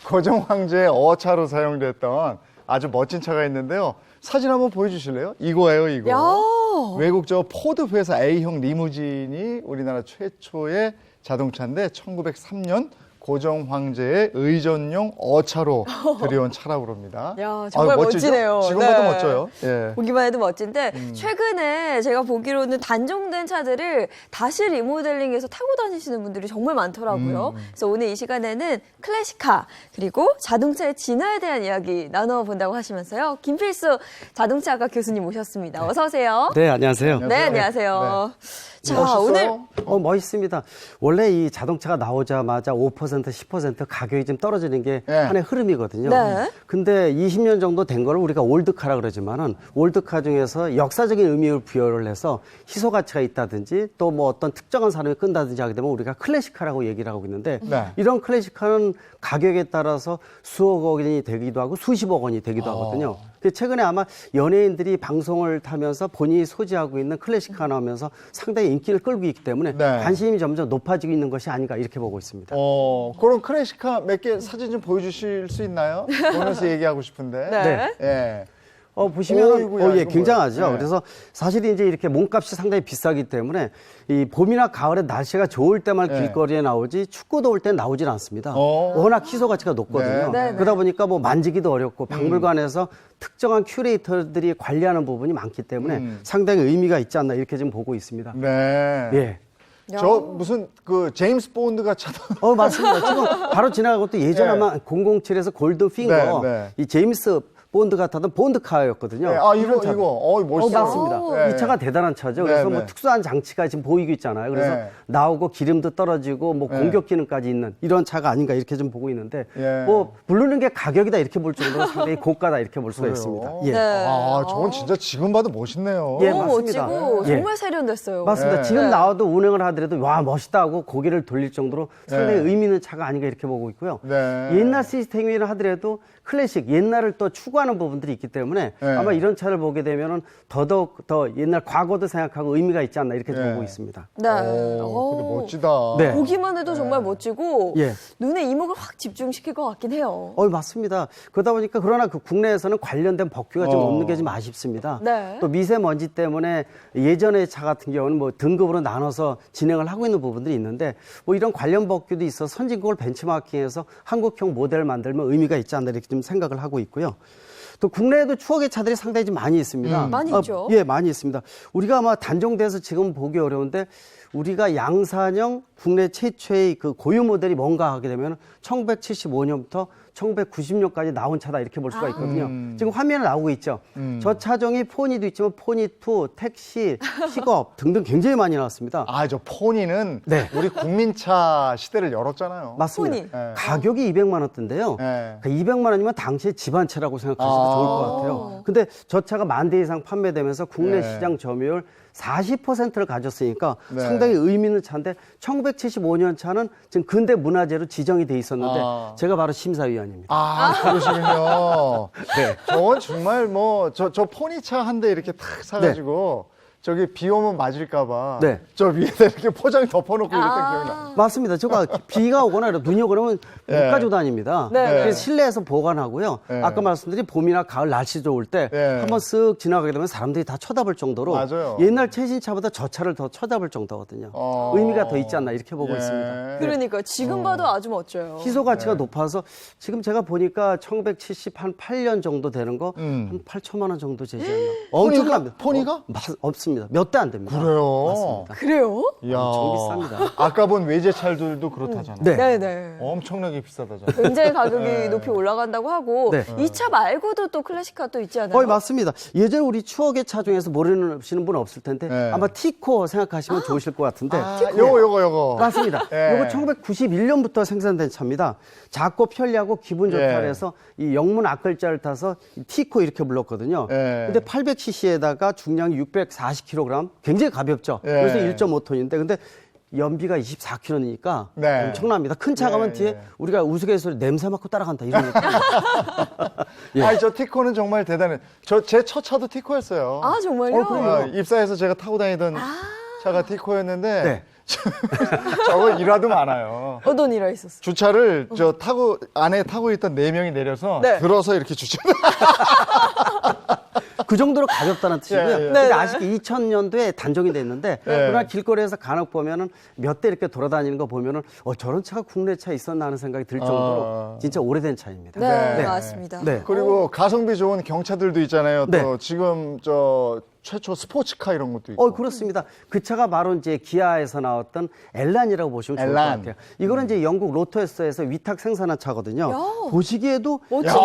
고종황제의 어차로 사용됐던 아주 멋진 차가 있는데요. 사진 한번 보여주실래요? 이거예요, 이거. 야. 외국 저 포드 회사 A형 리무진이 우리나라 최초의 자동차인데 1903년 고종 황제의 의전용 어차로 들여온 차라고 합니다. 야, 정말 멋지네요. 지금 봐도 네. 멋져요. 예. 보기만 해도 멋진데 최근에 제가 보기로는 단종된 차들을 다시 리모델링해서 타고 다니시는 분들이 정말 많더라고요. 그래서 오늘 이 시간에는 클래식카 그리고 자동차의 진화에 대한 이야기 나눠본다고 하시면서요. 김필수 자동차학과 교수님 모셨습니다. 어서 오세요. 네, 안녕하세요. 네, 안녕하세요. 자, 멋있어요? 오늘 멋있습니다. 원래 이 자동차가 나오자마자 5%, 10% 가격이 좀 떨어지는 게 네. 한 해 흐름이거든요. 네. 근데 20년 정도 된 걸 우리가 올드카라 그러지만은 올드카 중에서 역사적인 의미를 부여를 해서 희소 가치가 있다든지 또 뭐 어떤 특정한 사람이 끈다든지 하게 되면 우리가 클래식카라고 얘기를 하고 있는데 네. 이런 클래식카는 가격에 따라서 수억 원이 되기도 하고 수십억 원이 되기도 하거든요. 최근에 아마 연예인들이 방송을 타면서 본인이 소지하고 있는 클래식카 나오면서 상당히 인기를 끌고 있기 때문에 네. 관심이 점점 높아지고 있는 것이 아닌가 이렇게 보고 있습니다. 그런 클래식카 몇 개 사진 좀 보여주실 수 있나요? 보면서 얘기하고 싶은데. 네. 예. 보시면 어이구야, 예, 이거 굉장하죠. 뭐야? 네. 그래서 사실 이제 이렇게 몸값이 상당히 비싸기 때문에 이 봄이나 가을에 날씨가 좋을 때만 네. 길거리에 나오지 춥고 더울 땐 나오질 않습니다. 워낙 희소 가치가 높거든요. 네. 그러다 보니까 뭐 만지기도 어렵고 박물관에서 특정한 큐레이터들이 관리하는 부분이 많기 때문에 상당히 의미가 있지 않나 이렇게 좀 보고 있습니다. 네. 예. 저 무슨 그 제임스 본드가 차던. 맞습니다. 지금 바로 지나가고 또 예전에 네. 아마 007에서 골든 핑거 네, 네. 이 제임스 본드가 타던 본드카였거든요. 네, 이거 멋있어요. 맞습니다. 네. 이 차가 대단한 차죠. 네, 그래서 네. 뭐 특수한 장치가 지금 보이고 있잖아요. 그래서 네. 나오고 기름도 떨어지고 뭐 네. 공격 기능까지 있는 이런 차가 아닌가 이렇게 좀 보고 있는데 예. 뭐 부르는 게 가격이다 이렇게 볼 정도로 상당히 고가다 이렇게 볼 수가 그래요? 있습니다. 예. 네. 저건 진짜 지금 봐도 멋있네요. 예, 너무 맞습니다. 멋지고 예. 정말 세련됐어요. 맞습니다. 네. 지금 네. 나와도 운행을 하더라도 와 멋있다 하고 고개를 돌릴 정도로 상당히 네. 의미 있는 차가 아닌가 이렇게 보고 있고요. 네. 옛날 시스템이라 하더라도 클래식 옛날을 또 추구하는 부분들이 있기 때문에 네. 아마 이런 차를 보게 되면은 더더욱 더 옛날 과거도 생각하고 의미가 있지 않나 이렇게 네. 보고 있습니다. 네. 근데 멋지다. 네. 보기만 해도 정말 멋지고 예. 눈에 이목을 확 집중시킬 것 같긴 해요. 맞습니다. 그러다 보니까 그러나 그 국내에서는 관련된 법규가 좀 없는 게 좀 아쉽습니다. 네. 또 미세먼지 때문에 예전의 차 같은 경우는 뭐 등급으로 나눠서 진행을 하고 있는 부분들이 있는데 뭐 이런 관련 법규도 있어서 선진국을 벤치마킹해서 한국형 모델을 만들면 의미가 있지 않나 이렇게 좀 생각을 하고 있고요. 또 국내에도 추억의 차들이 상당히 좀 많이 있습니다. 많이 있죠. 예, 많이 있습니다. 우리가 아마 단종돼서 지금 보기 어려운데 우리가 양산형 국내 최초의 그 고유 모델이 뭔가 하게 되면 1975년부터 1990년까지 나온 차다 이렇게 볼 수가 있거든요. 지금 화면에 나오고 있죠. 저 차종이 포니도 있지만 포니2, 택시, 픽업 등등 굉장히 많이 나왔습니다. 저 포니는 네. 우리 국민차 시대를 열었잖아요. 맞습니다. 포니. 네. 가격이 200만 원대인데요. 네. 그 200만 원이면 당시에 집안차라고 생각하셔도 좋을 것 같아요. 근데 저 차가 10,000대 이상 판매되면서 국내 네. 시장 점유율 40%를 가졌으니까 네. 상당히 의미 있는 차인데 1975년 차는 지금 근대 문화재로 지정이 돼 있었는데 제가 바로 심사위원입니다. 그러시군요. 네. 저건 정말 저 포니차 한 대 이렇게 탁 사가지고 저기 비 오면 맞을까봐 네. 저 위에다 이렇게 포장 덮어놓고 이랬던 기억이 나. 맞습니다. 제가 비가 오거나 눈이 오거나 하면 네. 못 가지고 다닙니다. 네. 그래서 실내에서 보관하고요. 네. 아까 말씀드린 봄이나 가을 날씨 좋을 때 네. 한번 쓱 지나가게 되면 사람들이 다 쳐다볼 정도로 맞아요. 옛날 최신차보다 저 차를 더 쳐다볼 정도거든요. 의미가 더 있지 않나 이렇게 보고 예. 있습니다. 그러니까 지금 봐도 아주 멋져요. 희소 가치가 높아서 지금 제가 보니까 1978년 정도 되는 거 한 8천만 원 정도 되지 않나. 엄청납니다. 포니가? 없습니다. 몇 대 안 됩니다. 그래요? 맞습니다. 그래요? 이야. 엄청 비쌉니다. 아까 본 외제차들도 그렇다잖아요. 네. 네네. 엄청나게 비싸다잖아요. 굉장히 가격이 네. 높이 올라간다고 하고 네. 이 차 말고도 또 클래식카 또 있지 않아요? 맞습니다. 예전에 우리 추억의 차 중에서 모르시는 분은 없을 텐데 네. 아마 티코 생각하시면 좋으실 것 같은데 요거. 맞습니다. 예. 이거 1991년부터 생산된 차입니다. 작고 편리하고 기분 좋다 예. 그래서 이 영문 앞글자를 타서 티코 이렇게 불렀거든요. 예. 근데 800cc에다가 중량이 640kg, 굉장히 가볍죠. 예. 그래서 1.5ton인데 근데 연비가 24km니까 네. 엄청납니다. 큰 차 가면 예, 뒤에 예. 우리가 우스갯소리 냄새 맡고 따라간다 이런 느낌. 예. 저 티코는 정말 대단해. 제 첫 차도 티코였어요. 아 정말요? 입사해서 제가 타고 다니던 차가 티코였는데 네. 저거 일화도 많아요. 어떤 일화 있었어요? 주차를 안에 타고 있던 4명이 내려서 네. 들어서 이렇게 주차. 그 정도로 가볍다는 뜻이고요. 예, 예. 근데 아직 2000년도에 단종이 됐는데 그러나 예. 길거리에서 간혹 보면은 몇 대 이렇게 돌아다니는 거 보면은 저런 차가 국내 차에 있었나 하는 생각이 들 정도로 진짜 오래된 차입니다. 네, 맞습니다. 네. 그리고 가성비 좋은 경차들도 있잖아요. 또 네. 지금 최초 스포츠카 이런 것도 있고. 그렇습니다. 그 차가 바로 이제 기아에서 나왔던 엘란이라고 보시면 좋을 엘란. 것 같아요. 이거는 이제 영국 로터스에서 위탁 생산한 차거든요. 야. 보시기에도 멋지다.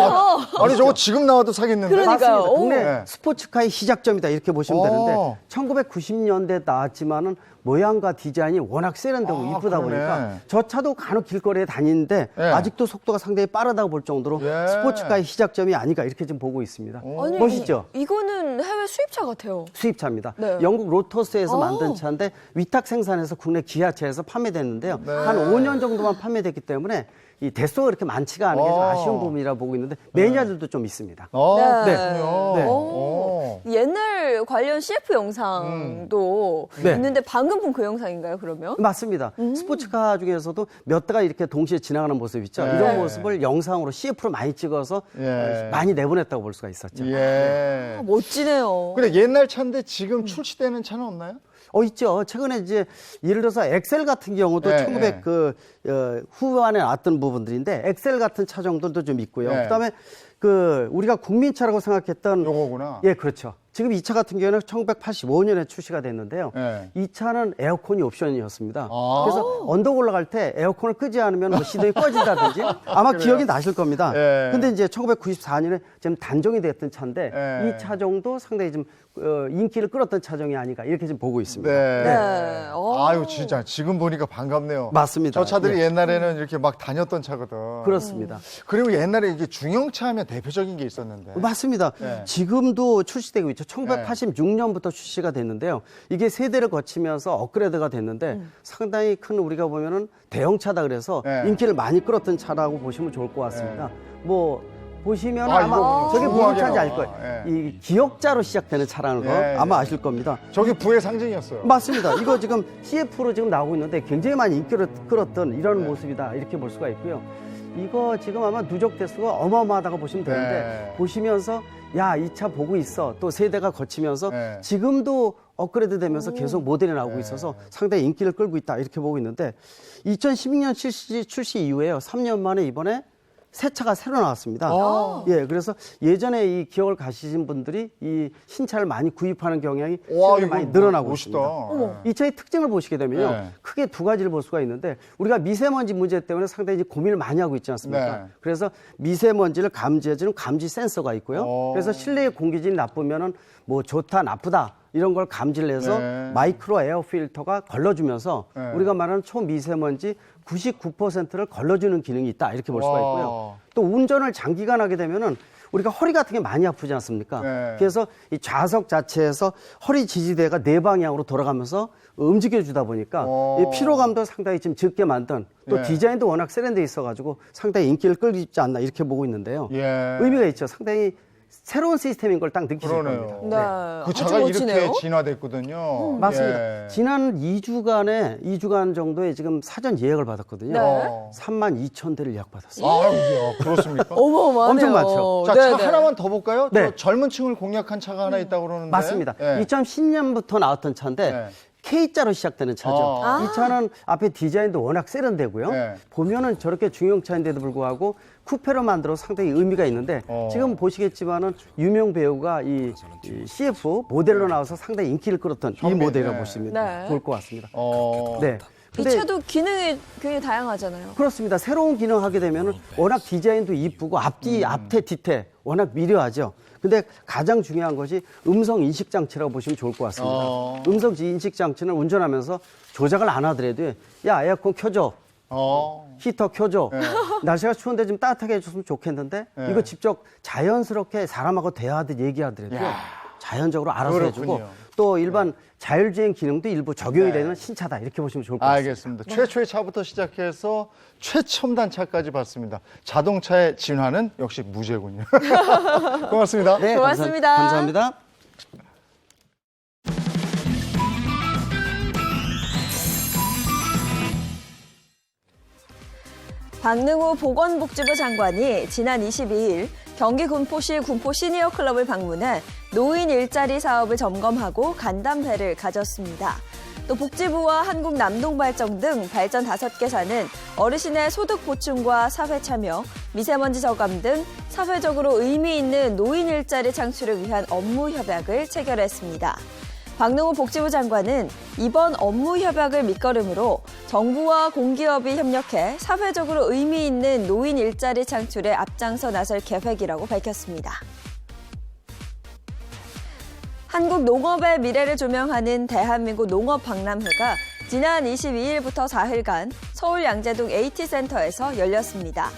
아니 저거 지금 나와도 사겠는데. 그러니까요. 맞습니다. 국내 네. 스포츠카의 시작점이다 이렇게 보시면 되는데 오. 1990년대에 나왔지만은 모양과 디자인이 워낙 세련되고 이쁘다 그러네. 보니까 저 차도 간혹 길거리에 다니는데 예. 아직도 속도가 상당히 빠르다고 볼 정도로 예. 스포츠카의 시작점이 아닌가 이렇게 지금 보고 있습니다. 아니, 멋있죠? 이거는 해외 수입차 같아요. 수입차입니다. 네. 영국 로터스에서 오. 만든 차인데 위탁 생산해서 국내 기아차에서 판매됐는데요. 한 5년 정도만 판매됐기 때문에 이 대수가 그렇게 많지가 않은 게 좀 아쉬운 부분이라 보고 있는데 매니아들도 좀 있습니다. 네. 네. 오. 옛날 관련 CF 영상도 네. 있는데 방금 본 그 영상인가요, 그러면? 맞습니다. 스포츠카 중에서도 몇 대가 이렇게 동시에 지나가는 모습 있죠. 네. 이런 모습을 영상으로 CF로 많이 찍어서 예. 많이 내보냈다고 볼 수가 있었죠. 예. 멋지네요. 근데 옛날 차인데 지금 출시되는 차는 없나요? 있죠. 최근에 이제 예를 들어서 엑셀 같은 경우도 네, 1900 후반에 나왔던 부분들인데 엑셀 같은 차 정도도 좀 있고요. 네. 그다음에 우리가 국민차라고 생각했던 요거구나. 예, 그렇죠. 지금 이 차 같은 경우에는 1985년에 출시가 됐는데요. 네. 이 차는 에어컨이 옵션이었습니다. 아. 그래서 언덕 올라갈 때 에어컨을 끄지 않으면 뭐 시동이 꺼진다든지 아마 기억이 나실 겁니다. 네. 근데 이제 1994년에 지금 단종이 됐던 차인데 네. 이 차 정도 상당히 좀 인기를 끌었던 차종이 아닌가 이렇게 좀 보고 있습니다. 네. 네. 아유 진짜 지금 보니까 반갑네요. 맞습니다. 저 차들이 예. 옛날에는 이렇게 막 다녔던 차거든. 그렇습니다. 그리고 옛날에 이게 중형차 하면 대표적인 게 있었는데. 맞습니다. 네. 지금도 출시되고 있죠. 1986년부터 출시가 됐는데요. 이게 세대를 거치면서 업그레이드가 됐는데 상당히 큰 우리가 보면은 대형차다 그래서 네. 인기를 많이 끌었던 차라고 보시면 좋을 것 같습니다. 뭐 보시면 아, 아마 이거 저게 무슨 중후하게 차인지 알 나와. 거예요. 예. 이 기역자로 시작되는 차라는 거 예, 아마 예. 아실 겁니다. 저게 부의 상징이었어요. 맞습니다. 이거 지금 CF로 지금 나오고 있는데 굉장히 많이 인기를 끌었던 이런 네. 모습이다 이렇게 볼 수가 있고요. 이거 지금 아마 누적 대수가 어마어마하다고 보시면 되는데 네. 보시면서 야, 이 차 보고 있어. 또 세대가 거치면서 네. 지금도 업그레이드 되면서 계속 모델이 나오고 있어서 상당히 인기를 끌고 있다 이렇게 보고 있는데 2016년 출시 이후에요. 3년 만에 이번에 새 차가 새로 나왔습니다. 예, 그래서 예전에 이 기억을 가시신 분들이 이 신차를 많이 구입하는 경향이 와, 최근에 이거 많이 늘어나고 멋있다. 있습니다. 이 차의 특징을 보시게 되면요. 네. 크게 두 가지를 볼 수가 있는데 우리가 미세먼지 문제 때문에 상당히 이제 고민을 많이 하고 있지 않습니까? 네. 그래서 미세먼지를 감지해주는 감지 센서가 있고요. 그래서 실내의 공기질이 나쁘면은 뭐 좋다, 나쁘다 이런 걸 감지를 해서 네. 마이크로 에어 필터가 걸러주면서 네. 우리가 말하는 초미세먼지 99%를 걸러주는 기능이 있다 이렇게 볼 수가 와. 있고요. 또 운전을 장기간 하게 되면은 우리가 허리 같은 게 많이 아프지 않습니까? 네. 그래서 이 좌석 자체에서 허리 지지대가 네 방향으로 돌아가면서 움직여주다 보니까 이 피로감도 상당히 좀 적게 만든 또 예. 디자인도 워낙 세련돼 있어가지고 상당히 인기를 끌고 있지 않나 이렇게 보고 있는데요. 예. 의미가 있죠. 상당히 새로운 시스템인 걸 딱 느끼실 그러네요. 겁니다. 네. 그 아주 차가 멋지네요. 이렇게 진화됐거든요. 맞습니다. 예. 지난 2주간 정도에 지금 사전 예약을 받았거든요. 네. 32,000대를 예약받았어요. 아, 그렇습니까? 어마어마하네요. 엄청 많죠. 자, 네, 차 네. 하나만 더 볼까요? 네. 저 젊은 층을 공략한 차가 하나 있다고 그러는데. 맞습니다. 예. 2010년부터 나왔던 차인데 네. K자로 시작되는 차죠. 아. 이 차는 앞에 디자인도 워낙 세련되고요. 네. 보면은 저렇게 중형차인데도 불구하고 쿠페로 만들어 상당히 의미가 있는데 지금 보시겠지만은 유명 배우가 이 CF 모델로 나와서 상당히 인기를 끌었던 이 현빈, 모델이라고 네. 보시면 네. 좋을 것 같습니다. 네. 이 차도 기능이 굉장히 다양하잖아요. 그렇습니다. 새로운 기능 하게 되면은 워낙 디자인도 이쁘고 앞뒤 뒤태 워낙 미려하죠. 근데 가장 중요한 것이 음성 인식 장치라고 보시면 좋을 것 같습니다. 음성 인식 장치는 운전하면서 조작을 안 하더라도 야, 에어컨 켜줘. 히터 켜줘. 네. 날씨가 추운데 좀 따뜻하게 해줬으면 좋겠는데 네. 이거 직접 자연스럽게 사람하고 대화하듯 얘기하더라도 자연적으로 알아서 그렇군요. 해주고 또 일반 자율주행 기능도 일부 적용이 되는 신차다 이렇게 보시면 좋을 것 같습니다. 알겠습니다. 최초의 차부터 시작해서 최첨단 차까지 봤습니다. 자동차의 진화는 역시 무죄군요. 고맙습니다. 네, 고맙습니다. 감사합니다. 박능우 보건복지부 장관이 지난 22일 경기 군포시 군포 시니어 클럽을 방문해 노인 일자리 사업을 점검하고 간담회를 가졌습니다. 또 복지부와 한국남동발전 등 발전 5개사는 어르신의 소득 보충과 사회 참여, 미세먼지 저감 등 사회적으로 의미 있는 노인 일자리 창출을 위한 업무 협약을 체결했습니다. 박능호 복지부 장관은 이번 업무 협약을 밑거름으로 정부와 공기업이 협력해 사회적으로 의미 있는 노인 일자리 창출에 앞장서 나설 계획이라고 밝혔습니다. 한국 농업의 미래를 조명하는 대한민국 농업박람회가 지난 22일부터 4일간 서울 양재동 AT센터에서 열렸습니다.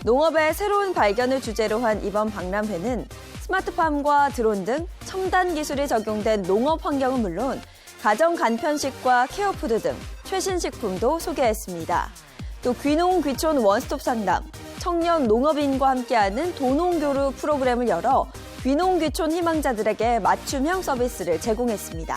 농업의 새로운 발견을 주제로 한 이번 박람회는 스마트팜과 드론 등 첨단 기술이 적용된 농업 환경은 물론 가정 간편식과 케어푸드 등 최신 식품도 소개했습니다. 또 귀농 귀촌 원스톱 상담, 청년 농업인과 함께하는 도농교류 프로그램을 열어 귀농 귀촌 희망자들에게 맞춤형 서비스를 제공했습니다.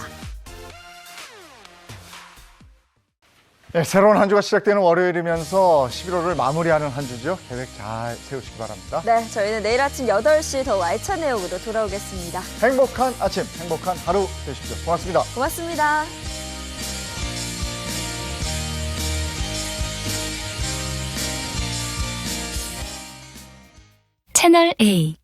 네, 새로운 한 주가 시작되는 월요일이면서 11월을 마무리하는 한 주죠. 계획 잘 세우시기 바랍니다. 네, 저희는 내일 아침 8시 더 알찬 내용으로 돌아오겠습니다. 행복한 아침, 행복한 하루 되십시오. 고맙습니다. 고맙습니다. 채널 A